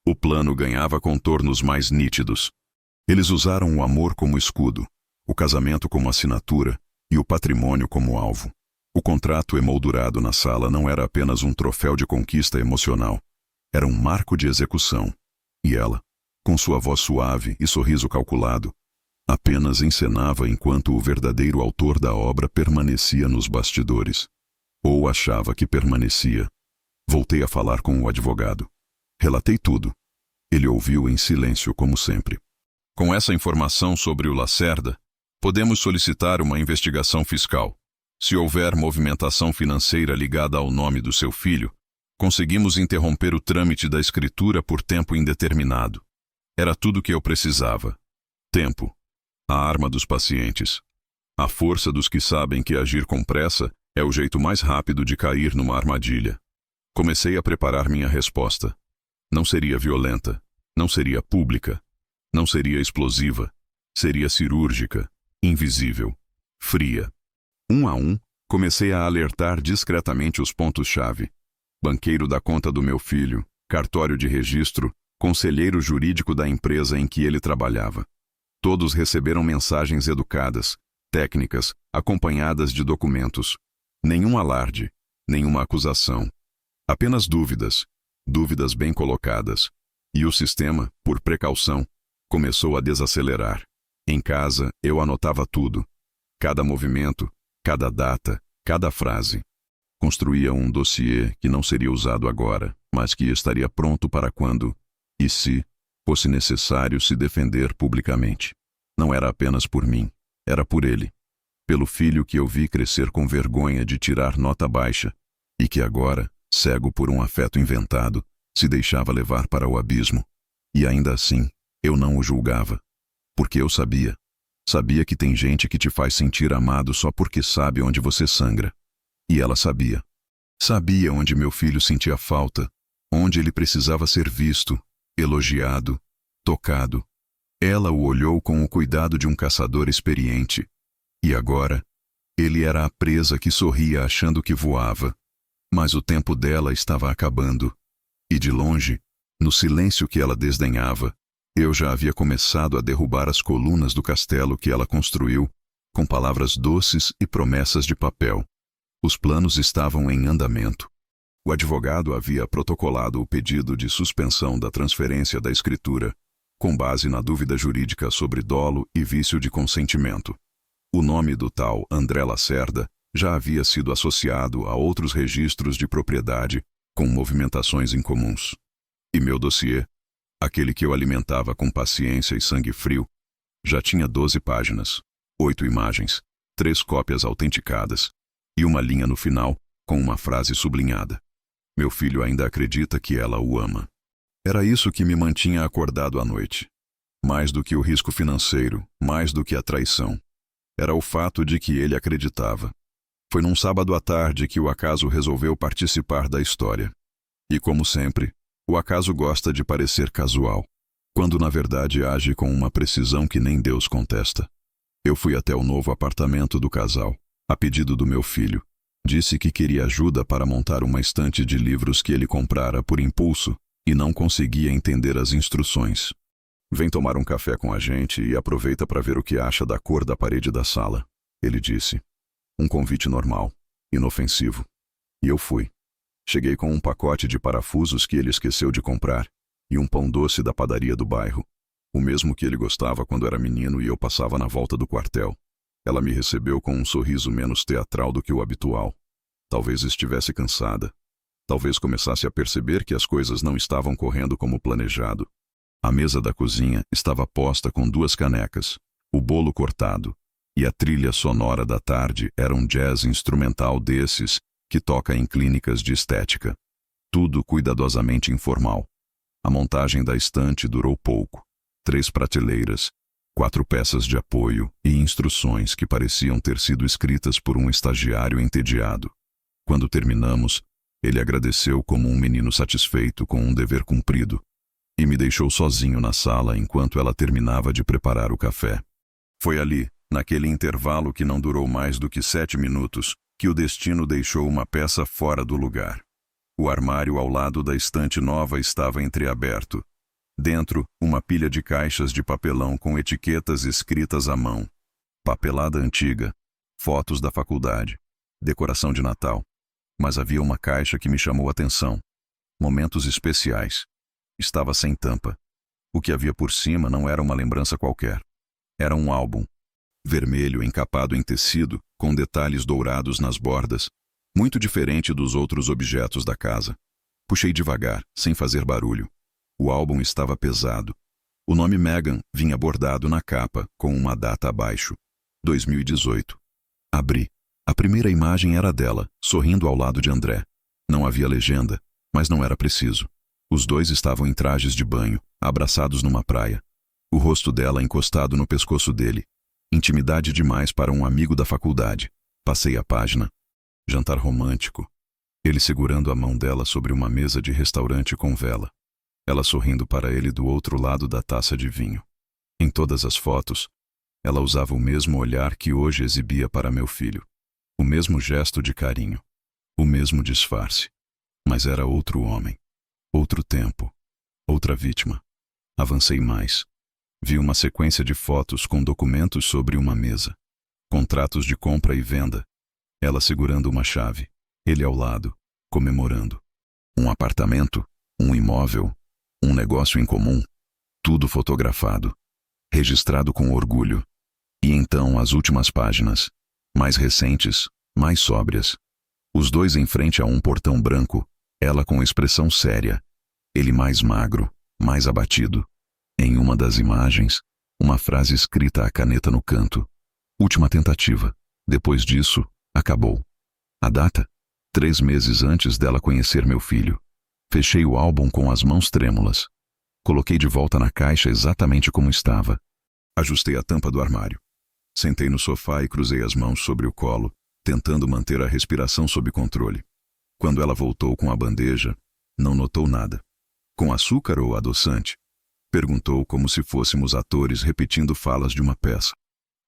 O plano ganhava contornos mais nítidos. Eles usaram o amor como escudo, o casamento como assinatura e o patrimônio como alvo. O contrato emoldurado na sala não era apenas um troféu de conquista emocional. Era um marco de execução. E ela, com sua voz suave e sorriso calculado, apenas encenava enquanto o verdadeiro autor da obra permanecia nos bastidores. Ou achava que permanecia. Voltei a falar com o advogado. Relatei tudo. Ele ouviu em silêncio, como sempre. Com essa informação sobre o Lacerda, podemos solicitar uma investigação fiscal. Se houver movimentação financeira ligada ao nome do seu filho, conseguimos interromper o trâmite da escritura por tempo indeterminado. Era tudo o que eu precisava. Tempo. A arma dos pacientes. A força dos que sabem que agir com pressa é o jeito mais rápido de cair numa armadilha. Comecei a preparar minha resposta. Não seria violenta, não seria pública, não seria explosiva, seria cirúrgica, invisível, fria. 1 a 1, Comecei a alertar discretamente os pontos-chave. Banqueiro da conta do meu filho, cartório de registro, conselheiro jurídico da empresa em que ele trabalhava. Todos receberam mensagens educadas, técnicas, acompanhadas de documentos. Nenhum alarde, nenhuma acusação. Apenas dúvidas, dúvidas bem colocadas. E o sistema, por precaução, começou a desacelerar. Em casa, eu anotava tudo. Cada movimento, cada data, cada frase. Construía um dossiê que não seria usado agora, mas que estaria pronto para quando, e se, fosse necessário se defender publicamente. Não era apenas por mim, era por ele. Pelo filho que eu vi crescer com vergonha de tirar nota baixa, e que agora, cego por um afeto inventado, se deixava levar para o abismo. E ainda assim, eu não o julgava. Porque eu sabia. Sabia que tem gente que te faz sentir amado só porque sabe onde você sangra. E ela sabia. Sabia onde meu filho sentia falta, onde ele precisava ser visto, elogiado, tocado. Ela o olhou com o cuidado de um caçador experiente. E agora, ele era a presa que sorria achando que voava. Mas o tempo dela estava acabando. E de longe, no silêncio que ela desdenhava, eu já havia começado a derrubar as colunas do castelo que ela construiu, com palavras doces e promessas de papel. Os planos estavam em andamento. O advogado havia protocolado o pedido de suspensão da transferência da escritura, com base na dúvida jurídica sobre dolo e vício de consentimento. O nome do tal André Lacerda já havia sido associado a outros registros de propriedade com movimentações incomuns. E meu dossiê, aquele que eu alimentava com paciência e sangue frio, já tinha 12 páginas, 8 imagens, 3 cópias autenticadas e uma linha no final com uma frase sublinhada. Meu filho ainda acredita que ela o ama. Era isso que me mantinha acordado à noite. Mais do que o risco financeiro, mais do que a traição. Era o fato de que ele acreditava. Foi num sábado à tarde que o acaso resolveu participar da história. E como sempre, o acaso gosta de parecer casual, quando na verdade age com uma precisão que nem Deus contesta. Eu fui até o novo apartamento do casal, a pedido do meu filho. Disse que queria ajuda para montar uma estante de livros que ele comprara por impulso e não conseguia entender as instruções. Vem tomar um café com a gente e aproveita para ver o que acha da cor da parede da sala, ele disse. Um convite normal, inofensivo. E eu fui. Cheguei com um pacote de parafusos que ele esqueceu de comprar e um pão doce da padaria do bairro, o mesmo que ele gostava quando era menino e eu passava na volta do quartel. Ela me recebeu com um sorriso menos teatral do que o habitual. Talvez estivesse cansada. Talvez começasse a perceber que as coisas não estavam correndo como planejado. A mesa da cozinha estava posta com 2 canecas, o bolo cortado, e a trilha sonora da tarde era um jazz instrumental desses que toca em clínicas de estética. Tudo cuidadosamente informal. A montagem da estante durou pouco. 3 prateleiras, 4 peças de apoio e instruções que pareciam ter sido escritas por um estagiário entediado. Quando terminamos, ele agradeceu como um menino satisfeito com um dever cumprido e me deixou sozinho na sala enquanto ela terminava de preparar o café. Foi ali, naquele intervalo que não durou mais do que 7 minutos, que o destino deixou uma peça fora do lugar. O armário ao lado da estante nova estava entreaberto. Dentro, uma pilha de caixas de papelão com etiquetas escritas à mão. Papelada antiga, fotos da faculdade, decoração de Natal. Mas havia uma caixa que me chamou a atenção. Momentos especiais. Estava sem tampa. O que havia por cima não era uma lembrança qualquer. Era um álbum. Vermelho encapado em tecido, com detalhes dourados nas bordas, muito diferente dos outros objetos da casa. Puxei devagar, sem fazer barulho. O álbum estava pesado. O nome Megan vinha bordado na capa, com uma data abaixo. 2018. Abri. A primeira imagem era dela, sorrindo ao lado de André. Não havia legenda, mas não era preciso. Os dois estavam em trajes de banho, abraçados numa praia. O rosto dela encostado no pescoço dele. Intimidade demais para um amigo da faculdade. Passei a página. Jantar romântico. Ele segurando a mão dela sobre uma mesa de restaurante com vela. Ela sorrindo para ele do outro lado da taça de vinho. Em todas as fotos, ela usava o mesmo olhar que hoje exibia para meu filho. O mesmo gesto de carinho. O mesmo disfarce. Mas era outro homem. Outro tempo. Outra vítima. Avancei mais. Vi uma sequência de fotos com documentos sobre uma mesa. Contratos de compra e venda. Ela segurando uma chave. Ele ao lado, comemorando. Um apartamento, um imóvel, um negócio em comum. Tudo fotografado. Registrado com orgulho. E então as últimas páginas. Mais recentes, mais sóbrias. Os dois em frente a um portão branco. Ela com expressão séria. Ele mais magro, mais abatido. Em uma das imagens, uma frase escrita à caneta no canto. Última tentativa. Depois disso, acabou. A data? 3 meses antes dela conhecer meu filho. Fechei o álbum com as mãos trêmulas. Coloquei de volta na caixa exatamente como estava. Ajustei a tampa do armário. Sentei no sofá e cruzei as mãos sobre o colo, tentando manter a respiração sob controle. Quando ela voltou com a bandeja, não notou nada. Com açúcar ou adoçante? Perguntou como se fôssemos atores repetindo falas de uma peça.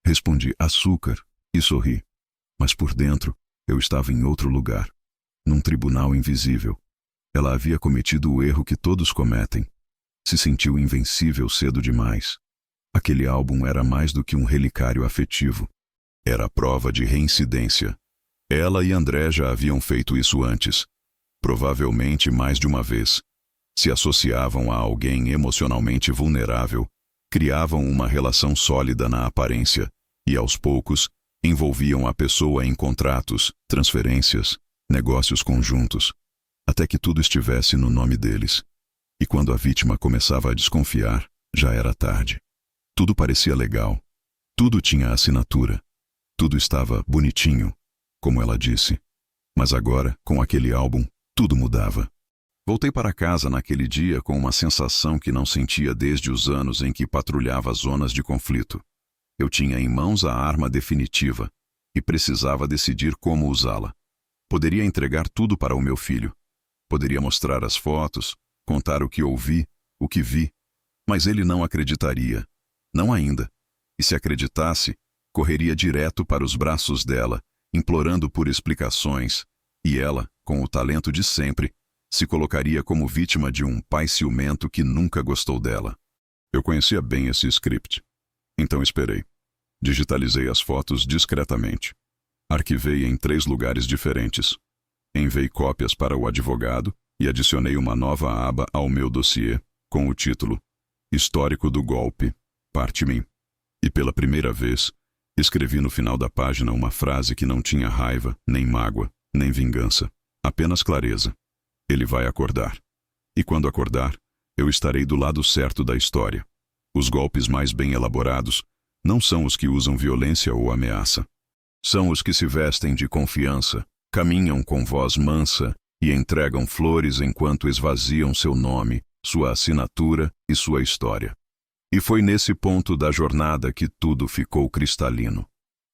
Respondi açúcar e sorri. Mas por dentro, eu estava em outro lugar. Num tribunal invisível. Ela havia cometido o erro que todos cometem. Se sentiu invencível cedo demais. Aquele álbum era mais do que um relicário afetivo. Era prova de reincidência. Ela e André já haviam feito isso antes. Provavelmente mais de uma vez. Se associavam a alguém emocionalmente vulnerável, criavam uma relação sólida na aparência e, aos poucos, envolviam a pessoa em contratos, transferências, negócios conjuntos, até que tudo estivesse no nome deles. E quando a vítima começava a desconfiar, já era tarde. Tudo parecia legal. Tudo tinha assinatura. Tudo estava bonitinho, como ela disse. Mas agora, com aquele álbum, tudo mudava. Voltei para casa naquele dia com uma sensação que não sentia desde os anos em que patrulhava zonas de conflito. Eu tinha em mãos a arma definitiva e precisava decidir como usá-la. Poderia entregar tudo para o meu filho. Poderia mostrar as fotos, contar o que ouvi, o que vi, mas ele não acreditaria. Não ainda. E se acreditasse, correria direto para os braços dela, implorando por explicações, e ela, com o talento de sempre, se colocaria como vítima de um pai ciumento que nunca gostou dela. Eu conhecia bem esse script. Então esperei. Digitalizei as fotos discretamente. Arquivei em 3 lugares diferentes. Enviei cópias para o advogado e adicionei uma nova aba ao meu dossiê, com o título Histórico do Golpe, Parte Mim. E pela primeira vez, escrevi no final da página uma frase que não tinha raiva, nem mágoa, nem vingança. Apenas clareza. Ele vai acordar. E quando acordar, eu estarei do lado certo da história. Os golpes mais bem elaborados não são os que usam violência ou ameaça. São os que se vestem de confiança, caminham com voz mansa e entregam flores enquanto esvaziam seu nome, sua assinatura e sua história. E foi nesse ponto da jornada que tudo ficou cristalino.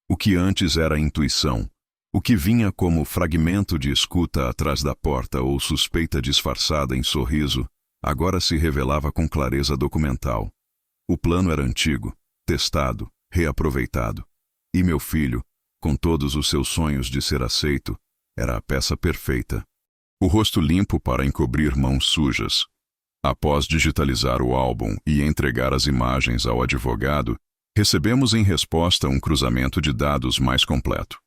O que antes era intuição, o que vinha como fragmento de escuta atrás da porta ou suspeita disfarçada em sorriso, agora se revelava com clareza documental. O plano era antigo, testado, reaproveitado. E meu filho, com todos os seus sonhos de ser aceito, era a peça perfeita. O rosto limpo para encobrir mãos sujas. Após digitalizar o álbum e entregar as imagens ao advogado, recebemos em resposta um cruzamento de dados mais completo.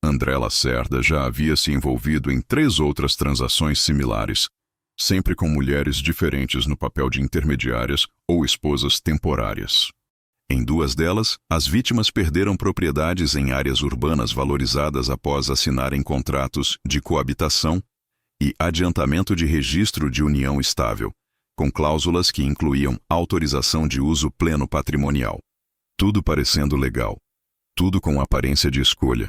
André Lacerda já havia se envolvido em 3 outras transações similares, sempre com mulheres diferentes no papel de intermediárias ou esposas temporárias. Em 2 delas, as vítimas perderam propriedades em áreas urbanas valorizadas após assinarem contratos de coabitação e adiantamento de registro de união estável, com cláusulas que incluíam autorização de uso pleno patrimonial. Tudo parecendo legal. Tudo com aparência de escolha.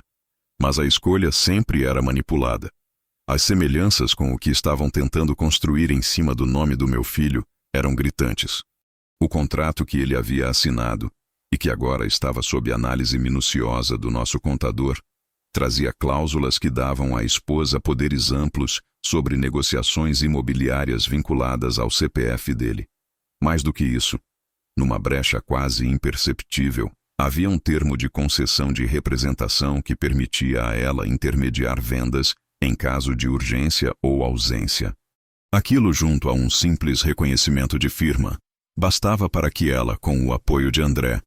Mas a escolha sempre era manipulada. As semelhanças com o que estavam tentando construir em cima do nome do meu filho eram gritantes. O contrato que ele havia assinado, e que agora estava sob análise minuciosa do nosso contador, trazia cláusulas que davam à esposa poderes amplos sobre negociações imobiliárias vinculadas ao CPF dele. Mais do que isso, numa brecha quase imperceptível, Havia um termo de concessão de representação que permitia a ela intermediar vendas em caso de urgência ou ausência. Aquilo, junto a um simples reconhecimento de firma, bastava para que ela, com o apoio de André,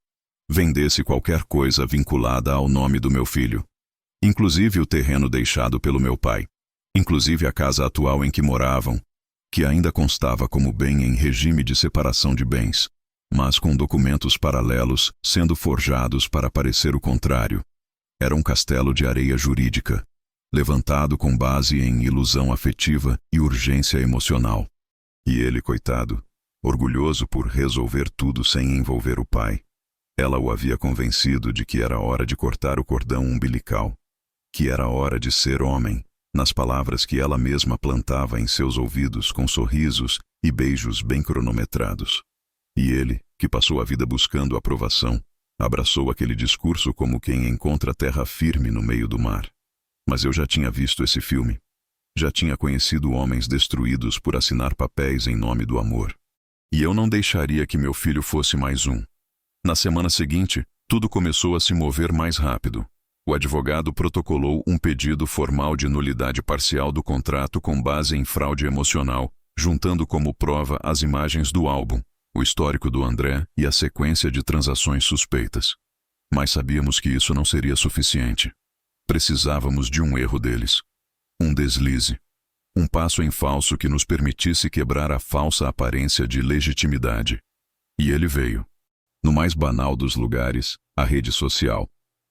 vendesse qualquer coisa vinculada ao nome do meu filho, inclusive o terreno deixado pelo meu pai, inclusive a casa atual em que moravam, que ainda constava como bem em regime de separação de bens, mas com documentos paralelos sendo forjados para parecer o contrário. Era um castelo de areia jurídica, levantado com base em ilusão afetiva e urgência emocional. E ele, coitado, orgulhoso por resolver tudo sem envolver o pai. Ela o havia convencido de que era hora de cortar o cordão umbilical, que era hora de ser homem, nas palavras que ela mesma plantava em seus ouvidos com sorrisos e beijos bem cronometrados. E ele, que passou a vida buscando aprovação, abraçou aquele discurso como quem encontra terra firme no meio do mar. Mas eu já tinha visto esse filme. Já tinha conhecido homens destruídos por assinar papéis em nome do amor. E eu não deixaria que meu filho fosse mais um. Na semana seguinte, tudo começou a se mover mais rápido. O advogado protocolou um pedido formal de nulidade parcial do contrato com base em fraude emocional, juntando como prova as imagens do álbum, o histórico do André e a sequência de transações suspeitas. Mas sabíamos que isso não seria suficiente. Precisávamos de um erro deles. Um deslize. Um passo em falso que nos permitisse quebrar a falsa aparência de legitimidade. E ele veio. No mais banal dos lugares, a rede social.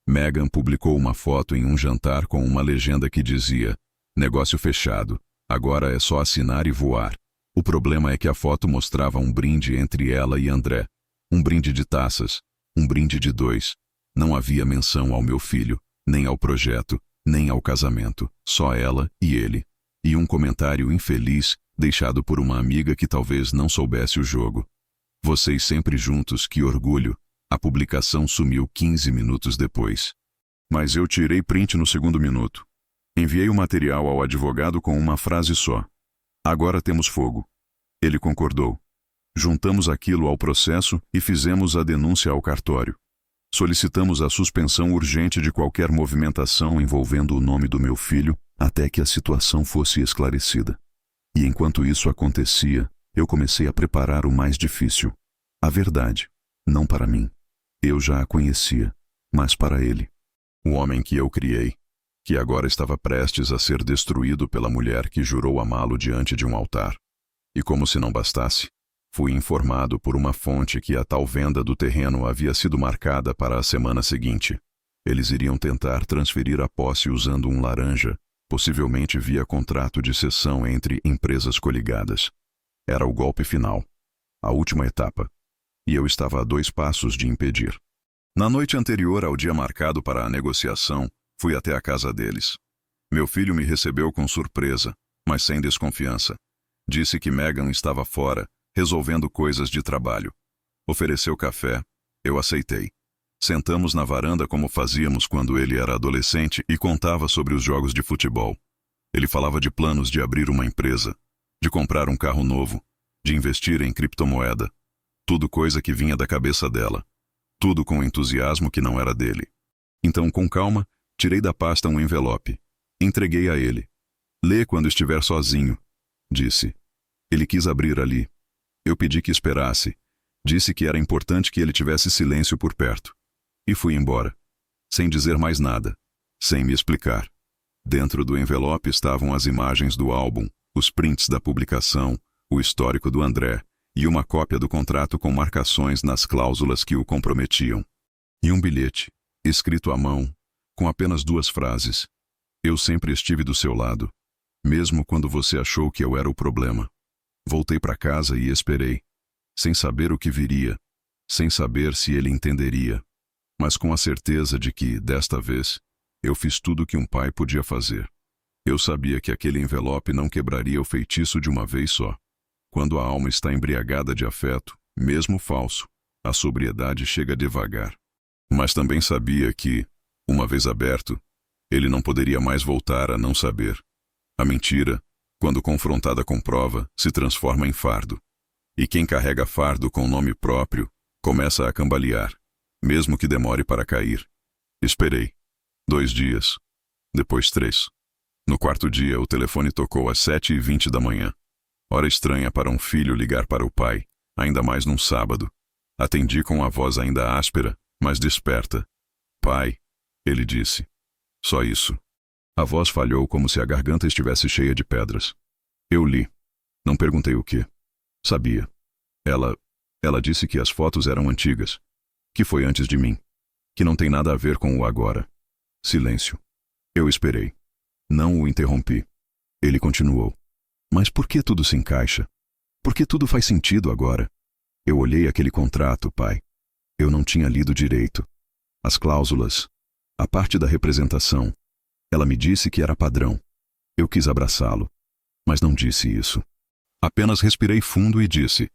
Meghan publicou uma foto em um jantar com uma legenda que dizia: "Negócio fechado, agora é só assinar e voar." O problema é que a foto mostrava um brinde entre ela e André. Um brinde de taças, um brinde de 2. Não havia menção ao meu filho, nem ao projeto, nem ao casamento, só ela e ele. E um comentário infeliz, deixado por uma amiga que talvez não soubesse o jogo. "Vocês sempre juntos, que orgulho." A publicação sumiu 15 minutos depois. Mas eu tirei print no segundo minuto. Enviei o material ao advogado com uma frase só: "Agora temos fogo." Ele concordou. Juntamos aquilo ao processo e fizemos a denúncia ao cartório. Solicitamos a suspensão urgente de qualquer movimentação envolvendo o nome do meu filho até que a situação fosse esclarecida. E enquanto isso acontecia, eu comecei a preparar o mais difícil. A verdade, não para mim. Eu já a conhecia, mas para ele. O homem que eu criei, que agora estava prestes a ser destruído pela mulher que jurou amá-lo diante de um altar. E como se não bastasse, fui informado por uma fonte que a tal venda do terreno havia sido marcada para a semana seguinte. Eles iriam tentar transferir a posse usando um laranja, possivelmente via contrato de cessão entre empresas coligadas. Era o golpe final, a última etapa, e eu estava a 2 passos de impedir. Na noite anterior ao dia marcado para a negociação, fui até a casa deles. Meu filho me recebeu com surpresa, mas sem desconfiança. Disse que Meghan estava fora, resolvendo coisas de trabalho. Ofereceu café, eu aceitei. Sentamos na varanda como fazíamos quando ele era adolescente e contava sobre os jogos de futebol. Ele falava de planos de abrir uma empresa, de comprar um carro novo, de investir em criptomoeda. Tudo coisa que vinha da cabeça dela. Tudo com entusiasmo que não era dele. Então, com calma, tirei da pasta um envelope. Entreguei a ele. "Lê quando estiver sozinho", disse. Ele quis abrir ali. Eu pedi que esperasse. Disse que era importante que ele tivesse silêncio por perto. E fui embora. Sem dizer mais nada. Sem me explicar. Dentro do envelope estavam as imagens do álbum, os prints da publicação, o histórico do André e uma cópia do contrato com marcações nas cláusulas que o comprometiam. E um bilhete, escrito à mão, com apenas 2 frases. "Eu sempre estive do seu lado, mesmo quando você achou que eu era o problema." Voltei para casa e esperei, sem saber o que viria, sem saber se ele entenderia, mas com a certeza de que, desta vez, eu fiz tudo o que um pai podia fazer. Eu sabia que aquele envelope não quebraria o feitiço de uma vez só. Quando a alma está embriagada de afeto, mesmo falso, a sobriedade chega devagar. Mas também sabia que, uma vez aberto, ele não poderia mais voltar a não saber. A mentira, quando confrontada com prova, se transforma em fardo. E quem carrega fardo com nome próprio, começa a cambalear. mesmo que demore para cair. Esperei. 2 dias. Depois 3. No 4º dia, o telefone tocou às 7h20 da manhã. Hora estranha para um filho ligar para o pai, ainda mais num sábado. Atendi com a voz ainda áspera, mas desperta. Pai, ele disse. Só isso. A voz falhou como se a garganta estivesse cheia de pedras. Eu li. Não perguntei o quê. Sabia. Ela disse que as fotos eram antigas, que foi antes de mim, que não tem nada a ver com o agora. Silêncio. Eu esperei. Não o interrompi. Ele continuou. Mas por que tudo se encaixa? Por que tudo faz sentido agora? Eu olhei aquele contrato, pai. Eu não tinha lido direito. As cláusulas, a parte da representação. Ela me disse que era padrão. Eu quis abraçá-lo, mas não disse isso. Apenas respirei fundo e disse: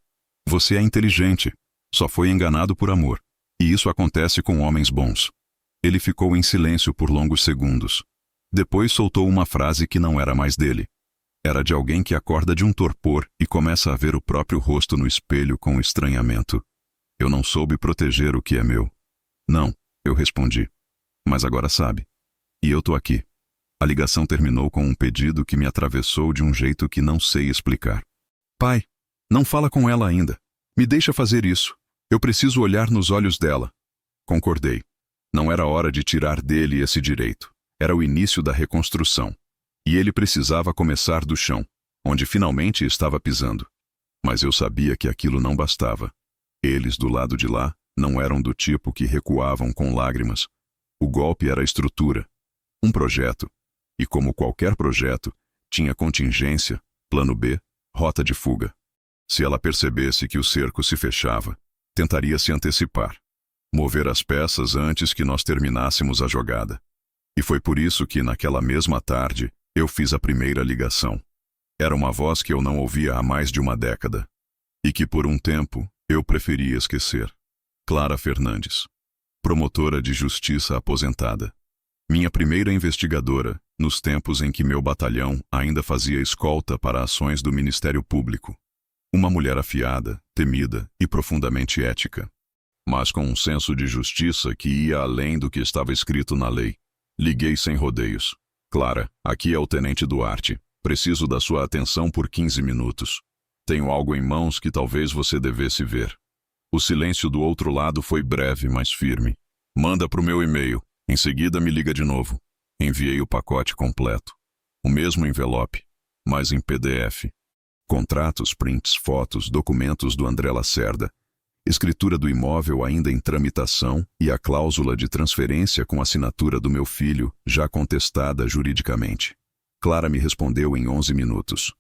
Você é inteligente, só foi enganado por amor. E isso acontece com homens bons. Ele ficou em silêncio por longos segundos. Depois soltou uma frase que não era mais dele. Era de alguém que acorda de um torpor e começa a ver o próprio rosto no espelho com estranhamento. Eu não soube proteger o que é meu. Não, eu respondi. Mas agora sabe. E eu tô aqui. A ligação terminou com um pedido que me atravessou de um jeito que não sei explicar. Pai, não fala com ela ainda. Me deixa fazer isso. Eu preciso olhar nos olhos dela. Concordei. Não era hora de tirar dele esse direito. Era o início da reconstrução. E ele precisava começar do chão, onde finalmente estava pisando. Mas eu sabia que aquilo não bastava. Eles, do lado de lá, não eram do tipo que recuavam com lágrimas. O golpe era a estrutura. Um projeto. E como qualquer projeto, tinha contingência, plano B, rota de fuga. Se ela percebesse que o cerco se fechava, tentaria se antecipar. Mover as peças antes que nós terminássemos a jogada. E foi por isso que, naquela mesma tarde, eu fiz a primeira ligação. Era uma voz que eu não ouvia há mais de uma década. E que por um tempo, eu preferia esquecer. Clara Fernandes. Promotora de justiça aposentada. Minha primeira investigadora, nos tempos em que meu batalhão ainda fazia escolta para ações do Ministério Público. Uma mulher afiada, temida e profundamente ética. Mas com um senso de justiça que ia além do que estava escrito na lei. Liguei sem rodeios. Clara, aqui é o Tenente Duarte. Preciso da sua atenção por 15 minutos. Tenho algo em mãos que talvez você devesse ver. O silêncio do outro lado foi breve, mas firme. Manda para o meu e-mail. Em seguida me liga de novo. Enviei o pacote completo. O mesmo envelope, mas em PDF. Contratos, prints, fotos, documentos do André Lacerda. Escritura do imóvel ainda em tramitação e a cláusula de transferência com assinatura do meu filho, já contestada juridicamente. Clara me respondeu em 11 minutos.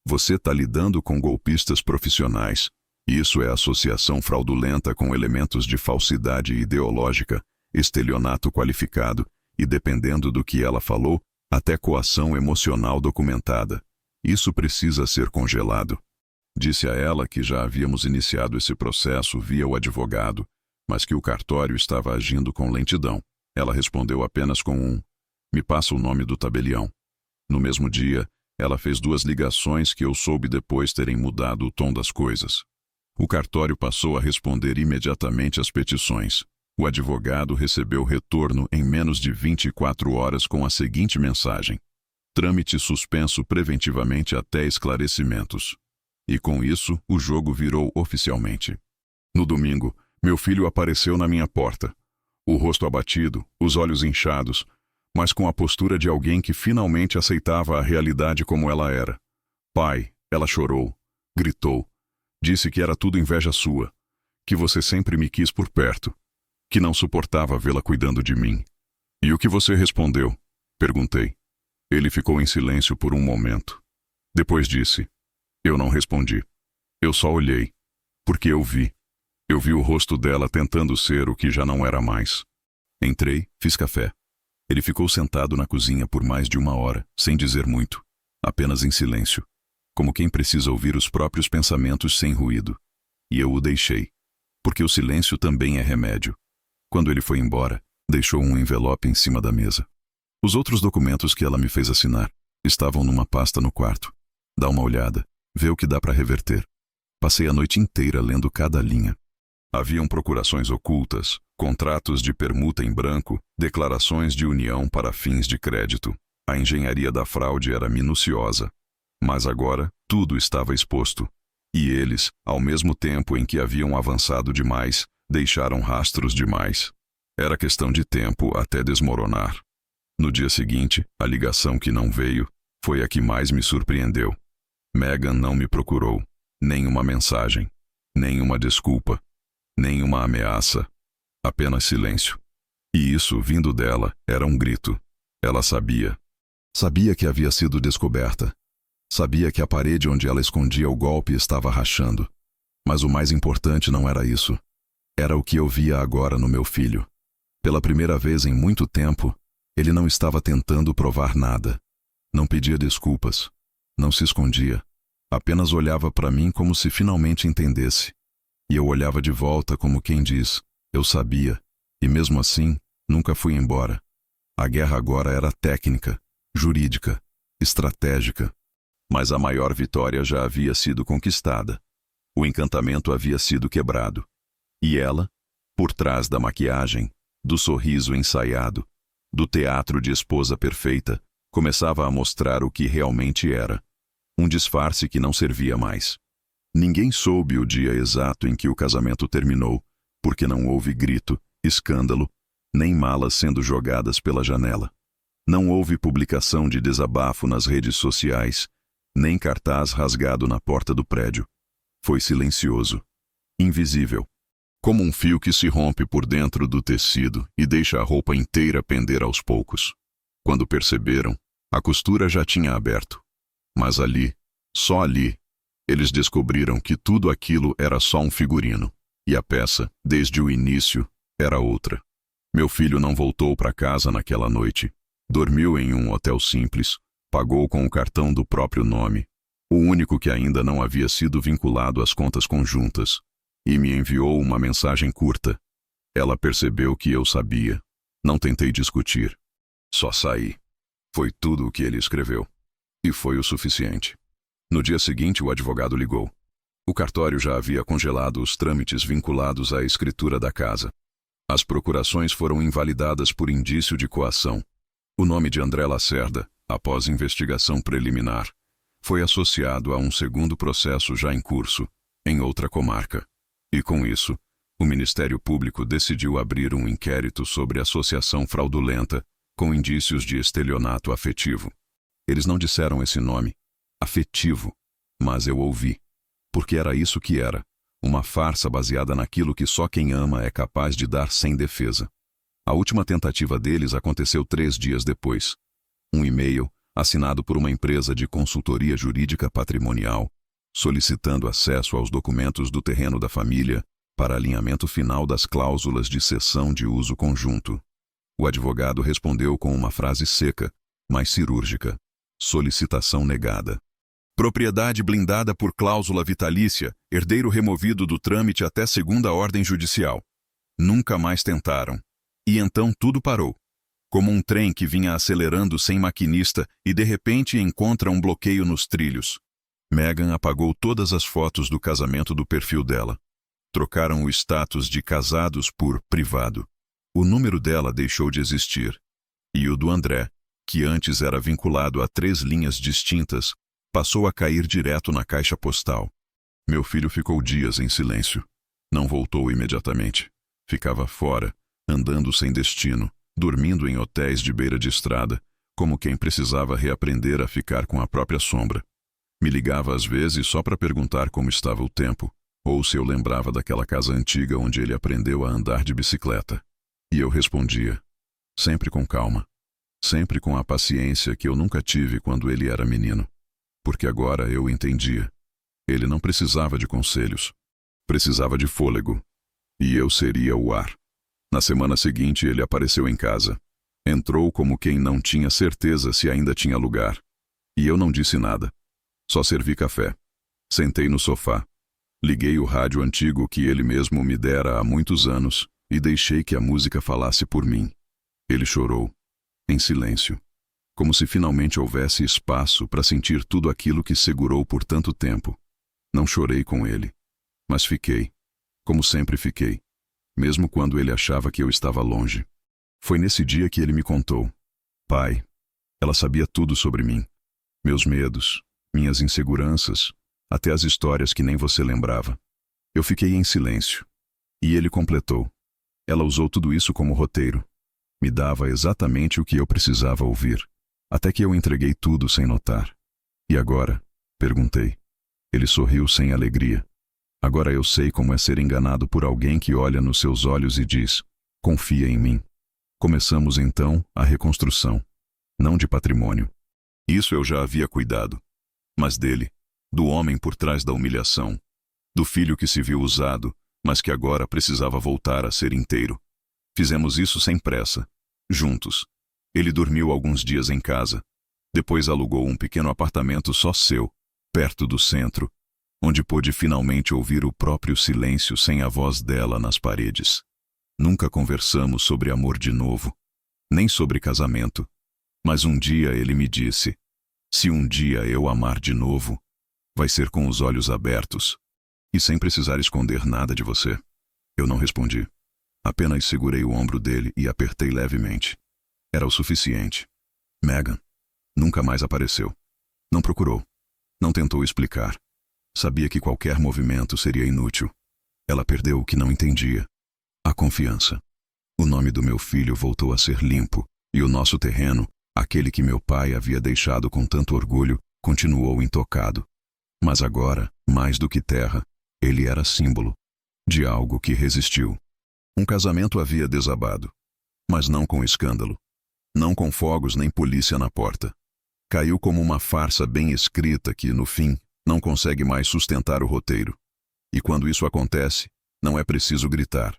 Você está lidando com golpistas profissionais. Isso é associação fraudulenta com elementos de falsidade ideológica, estelionato qualificado e, dependendo do que ela falou, até coação emocional documentada. Isso precisa ser congelado. Disse a ela que já havíamos iniciado esse processo via o advogado, mas que o cartório estava agindo com lentidão. Ela respondeu apenas com um: me passa o nome do tabelião. No mesmo dia, ela fez 2 ligações que eu soube depois terem mudado o tom das coisas. O cartório passou a responder imediatamente às petições. O advogado recebeu retorno em menos de 24 horas com a seguinte mensagem: trâmite suspenso preventivamente até esclarecimentos. E com isso, o jogo virou oficialmente. No domingo, meu filho apareceu na minha porta. O rosto abatido, os olhos inchados, mas com a postura de alguém que finalmente aceitava a realidade como ela era. Pai, ela chorou, gritou, disse que era tudo inveja sua, que você sempre me quis por perto, que não suportava vê-la cuidando de mim. E o que você respondeu? Perguntei. Ele ficou em silêncio por um momento. Depois disse: eu não respondi. Eu só olhei. Porque eu vi. Eu vi o rosto dela tentando ser o que já não era mais. Entrei, fiz café. Ele ficou sentado na cozinha por mais de 1 hora, sem dizer muito. Apenas em silêncio. Como quem precisa ouvir os próprios pensamentos sem ruído. E eu o deixei. Porque o silêncio também é remédio. Quando ele foi embora, deixou um envelope em cima da mesa. Os outros documentos que ela me fez assinar estavam numa pasta no quarto. Dá uma olhada. Vê o que dá para reverter. Passei a noite inteira lendo cada linha. Haviam procurações ocultas, Contratos de permuta em branco, declarações de união para fins de crédito. A engenharia da fraude era minuciosa. Mas agora, tudo estava exposto. E eles, ao mesmo tempo em que haviam avançado demais, deixaram rastros demais. Era questão de tempo até desmoronar. No dia seguinte, a ligação que não veio foi a que mais me surpreendeu. Megan não me procurou, nem uma mensagem, nem uma desculpa, nem uma ameaça. Apenas silêncio. E isso, vindo dela, era um grito. Ela sabia. Sabia que havia sido descoberta. Sabia que a parede onde ela escondia o golpe estava rachando. Mas o mais importante não era isso. Era o que eu via agora no meu filho. Pela primeira vez em muito tempo, ele não estava tentando provar nada. Não pedia desculpas. Não se escondia. Apenas olhava para mim como se finalmente entendesse. E eu olhava de volta como quem diz: eu sabia, e mesmo assim, nunca fui embora. A guerra agora era técnica, jurídica, estratégica. Mas a maior vitória já havia sido conquistada. O encantamento havia sido quebrado. E ela, por trás da maquiagem, do sorriso ensaiado, do teatro de esposa perfeita, começava a mostrar o que realmente era. Um disfarce que não servia mais. Ninguém soube o dia exato em que o casamento terminou, porque não houve grito, escândalo, nem malas sendo jogadas pela janela. Não houve publicação de desabafo nas redes sociais, nem cartaz rasgado na porta do prédio. Foi silencioso, invisível, como um fio que se rompe por dentro do tecido e deixa a roupa inteira pender aos poucos. Quando perceberam, a costura já tinha aberto. Mas ali, só ali, eles descobriram que tudo aquilo era só um figurino. E a peça, desde o início, era outra. Meu filho não voltou para casa naquela noite. Dormiu em um hotel simples, pagou com o cartão do próprio nome, o único que ainda não havia sido vinculado às contas conjuntas, e me enviou uma mensagem curta. Ela percebeu que eu sabia. Não tentei discutir. Só saí. Foi tudo o que ele escreveu. E foi o suficiente. No dia seguinte, o advogado ligou. O cartório já havia congelado os trâmites vinculados à escritura da casa. As procurações foram invalidadas por indício de coação. O nome de André Lacerda, após investigação preliminar, foi associado a um segundo processo já em curso, em outra comarca. E com isso, o Ministério Público decidiu abrir um inquérito sobre associação fraudulenta com indícios de estelionato afetivo. Eles não disseram esse nome, afetivo, mas eu ouvi. Porque era isso que era, uma farsa baseada naquilo que só quem ama é capaz de dar sem defesa. A última tentativa deles aconteceu 3 dias depois. Um e-mail, assinado por uma empresa de consultoria jurídica patrimonial, solicitando acesso aos documentos do terreno da família para alinhamento final das cláusulas de cessão de uso conjunto. O advogado respondeu com uma frase seca, mas cirúrgica: solicitação negada. Propriedade blindada por cláusula vitalícia, herdeiro removido do trâmite até segunda ordem judicial. Nunca mais tentaram. E então tudo parou. Como um trem que vinha acelerando sem maquinista e de repente encontra um bloqueio nos trilhos. Megan apagou todas as fotos do casamento do perfil dela. Trocaram o status de casados por privado. O número dela deixou de existir. E o do André, que antes era vinculado a 3 linhas distintas, passou a cair direto na caixa postal. Meu filho ficou dias em silêncio. Não voltou imediatamente. Ficava fora, andando sem destino, dormindo em hotéis de beira de estrada, como quem precisava reaprender a ficar com a própria sombra. Me ligava às vezes só para perguntar como estava o tempo, ou se eu lembrava daquela casa antiga onde ele aprendeu a andar de bicicleta. E eu respondia, sempre com calma, sempre com a paciência que eu nunca tive quando ele era menino. Porque agora eu entendia. Ele não precisava de conselhos. Precisava de fôlego. E eu seria o ar. Na semana seguinte ele apareceu em casa. Entrou como quem não tinha certeza se ainda tinha lugar. E eu não disse nada. Só servi café. Sentei no sofá. Liguei o rádio antigo que ele mesmo me dera há muitos anos e deixei que a música falasse por mim. Ele chorou. Em silêncio. Como se finalmente houvesse espaço para sentir tudo aquilo que segurou por tanto tempo. Não chorei com ele. Mas fiquei. Como sempre fiquei. mesmo quando ele achava que eu estava longe. Foi nesse dia que ele me contou: pai, ela sabia tudo sobre mim. Meus medos, minhas inseguranças, até as histórias que nem você lembrava. Eu fiquei em silêncio. E ele completou: ela usou tudo isso como roteiro. Me dava exatamente o que eu precisava ouvir, até que eu entreguei tudo sem notar. E agora? Perguntei. Ele sorriu sem alegria. Agora eu sei como é ser enganado por alguém que olha nos seus olhos e diz: confia em mim. Começamos então a reconstrução, não de patrimônio. Isso eu já havia cuidado. Mas dele, do homem por trás da humilhação, do filho que se viu usado, mas que agora precisava voltar a ser inteiro. Fizemos isso sem pressa, juntos. Ele dormiu alguns dias em casa. Depois alugou um pequeno apartamento só seu, perto do centro, onde pôde finalmente ouvir o próprio silêncio sem a voz dela nas paredes. Nunca conversamos sobre amor de novo, nem sobre casamento. Mas um dia ele me disse: se um dia eu amar de novo, vai ser com os olhos abertos e sem precisar esconder nada de você. Eu não respondi. Apenas segurei o ombro dele e apertei levemente. Era o suficiente. Megan nunca mais apareceu. Não procurou. Não tentou explicar. Sabia que qualquer movimento seria inútil. Ela perdeu o que não entendia: a confiança. O nome do meu filho voltou a ser limpo, e o nosso terreno, aquele que meu pai havia deixado com tanto orgulho, continuou intocado. Mas agora, mais do que terra, ele era símbolo de algo que resistiu. Um casamento havia desabado, mas não com escândalo, não com fogos nem polícia na porta. Caiu como uma farsa bem escrita que, no fim, não consegue mais sustentar o roteiro. E quando isso acontece, não é preciso gritar.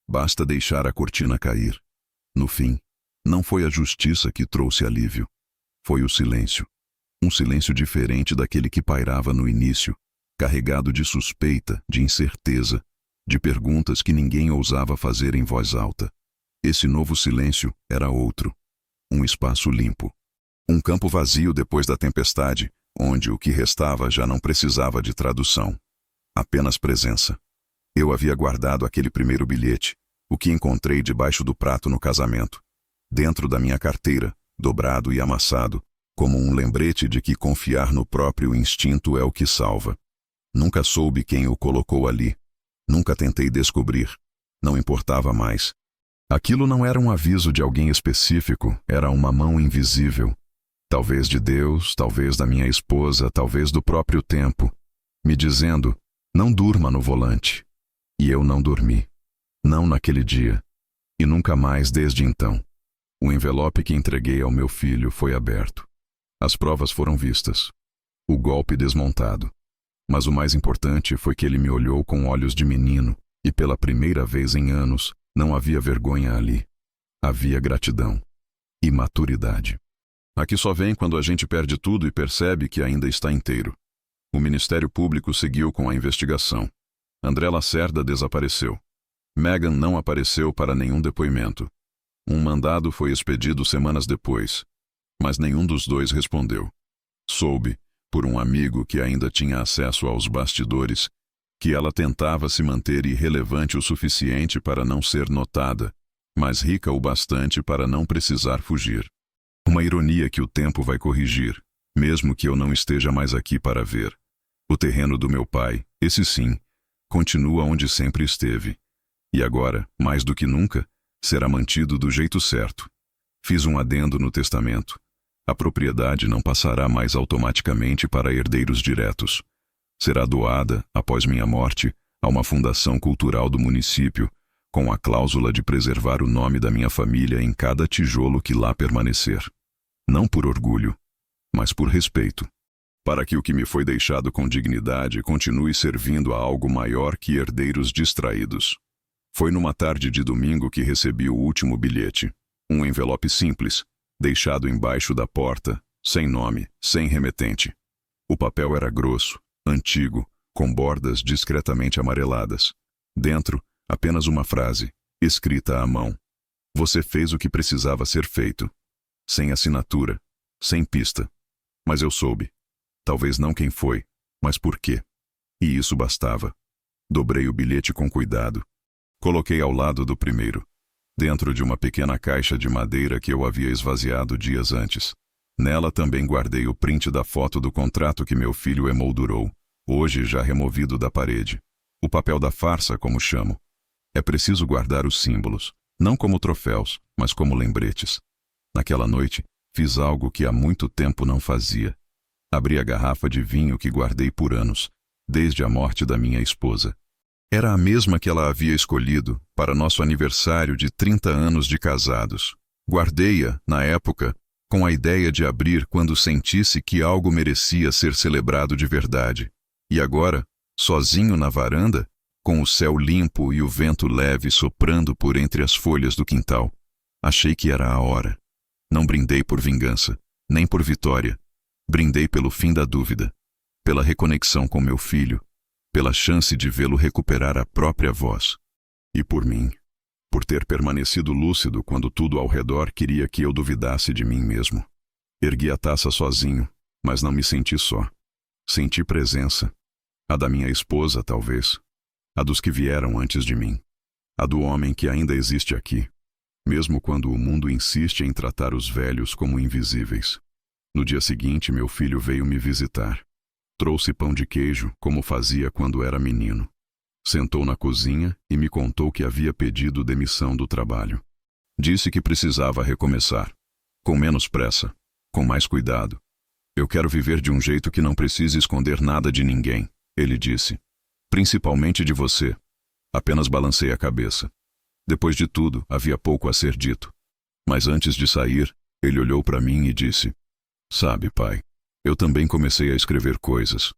Basta deixar a cortina cair. No fim, não foi a justiça que trouxe alívio. Foi o silêncio. Um silêncio diferente daquele que pairava no início, carregado de suspeita, de incerteza, de perguntas que ninguém ousava fazer em voz alta. Esse novo silêncio era outro. Um espaço limpo. Um campo vazio depois da tempestade, onde o que restava já não precisava de tradução. Apenas presença. Eu havia guardado aquele primeiro bilhete, o que encontrei debaixo do prato no casamento, dentro da minha carteira, dobrado e amassado, como um lembrete de que confiar no próprio instinto é o que salva. Nunca soube quem o colocou ali. Nunca tentei descobrir. Não importava mais. Aquilo não era um aviso de alguém específico, era uma mão invisível. Talvez de Deus, talvez da minha esposa, talvez do próprio tempo, me dizendo: não durma no volante. E eu não dormi. Não naquele dia. E nunca mais desde então. O envelope que entreguei ao meu filho foi aberto. As provas foram vistas. O golpe desmontado. Mas o mais importante foi que ele me olhou com olhos de menino, e pela primeira vez em anos, não havia vergonha ali. Havia gratidão. E maturidade. Aqui só vem quando a gente perde tudo e percebe que ainda está inteiro. O Ministério Público seguiu com a investigação. André Lacerda desapareceu. Megan não apareceu para nenhum depoimento. Um mandado foi expedido semanas depois, mas nenhum dos dois respondeu. Soube, por um amigo que ainda tinha acesso aos bastidores, que ela tentava se manter irrelevante o suficiente para não ser notada, mas rica o bastante para não precisar fugir. Uma ironia que o tempo vai corrigir, mesmo que eu não esteja mais aqui para ver. O terreno do meu pai, esse sim, continua onde sempre esteve. E agora, mais do que nunca, será mantido do jeito certo. Fiz um adendo no testamento. A propriedade não passará mais automaticamente para herdeiros diretos. Será doada, após minha morte, a uma fundação cultural do município, com a cláusula de preservar o nome da minha família em cada tijolo que lá permanecer. Não por orgulho, mas por respeito. Para que o que me foi deixado com dignidade continue servindo a algo maior que herdeiros distraídos. Foi numa tarde de domingo que recebi o último bilhete. Um envelope simples, deixado embaixo da porta, sem nome, sem remetente. O papel era grosso, antigo, com bordas discretamente amareladas. Dentro, apenas uma frase, escrita à mão. Você fez o que precisava ser feito. Sem assinatura, sem pista. Mas eu soube. Talvez não quem foi, mas por quê. E isso bastava. Dobrei o bilhete com cuidado. Coloquei ao lado do primeiro, dentro de uma pequena caixa de madeira que eu havia esvaziado dias antes. Nela também guardei o print da foto do contrato que meu filho emoldurou, hoje já removido da parede. O papel da farsa, como chamo. É preciso guardar os símbolos, não como troféus, mas como lembretes. Naquela noite, fiz algo que há muito tempo não fazia. Abri a garrafa de vinho que guardei por anos, desde a morte da minha esposa. Era a mesma que ela havia escolhido para nosso aniversário de 30 anos de casados. Guardei-a, na época, com a ideia de abrir quando sentisse que algo merecia ser celebrado de verdade. E agora, sozinho na varanda, com o céu limpo e o vento leve soprando por entre as folhas do quintal, achei que era a hora. Não brindei por vingança, nem por vitória. Brindei pelo fim da dúvida, pela reconexão com meu filho, pela chance de vê-lo recuperar a própria voz. E por mim, por ter permanecido lúcido quando tudo ao redor queria que eu duvidasse de mim mesmo. Ergui a taça sozinho, mas não me senti só. Senti presença. A da minha esposa, talvez. A dos que vieram antes de mim. A do homem que ainda existe aqui, mesmo quando o mundo insiste em tratar os velhos como invisíveis. No dia seguinte, meu filho veio me visitar. Trouxe pão de queijo, como fazia quando era menino. Sentou na cozinha e me contou que havia pedido demissão do trabalho. Disse que precisava recomeçar. Com menos pressa, com mais cuidado. Eu quero viver de um jeito que não precise esconder nada de ninguém, ele disse. Principalmente de você. Apenas balancei a cabeça. Depois de tudo, havia pouco a ser dito. Mas antes de sair, ele olhou para mim e disse: Sabe, pai, eu também comecei a escrever coisas.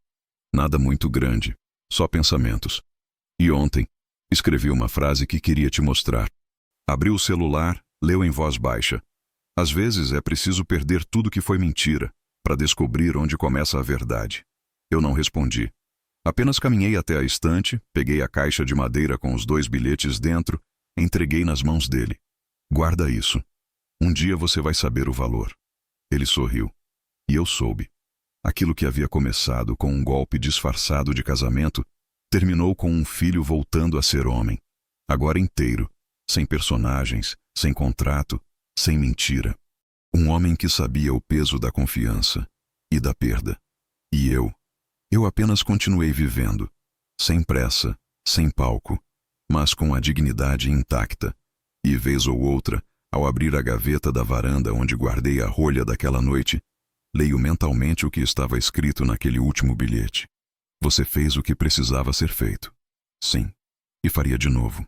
Nada muito grande, só pensamentos. E ontem, escrevi uma frase que queria te mostrar. Abriu o celular, leu em voz baixa. Às vezes é preciso perder tudo que foi mentira, para descobrir onde começa a verdade. Eu não respondi. Apenas caminhei até a estante, peguei a caixa de madeira com os 2 bilhetes dentro, entreguei nas mãos dele. Guarda isso. Um dia você vai saber o valor. Ele sorriu. E eu soube. Aquilo que havia começado com um golpe disfarçado de casamento, terminou com um filho voltando a ser homem. Agora inteiro, sem personagens, sem contrato, sem mentira. Um homem que sabia o peso da confiança e da perda. E eu apenas continuei vivendo, sem pressa, sem palco, mas com a dignidade intacta. E vez ou outra, ao abrir a gaveta da varanda onde guardei a rolha daquela noite, leio mentalmente o que estava escrito naquele último bilhete. Você fez o que precisava ser feito. Sim, e faria de novo.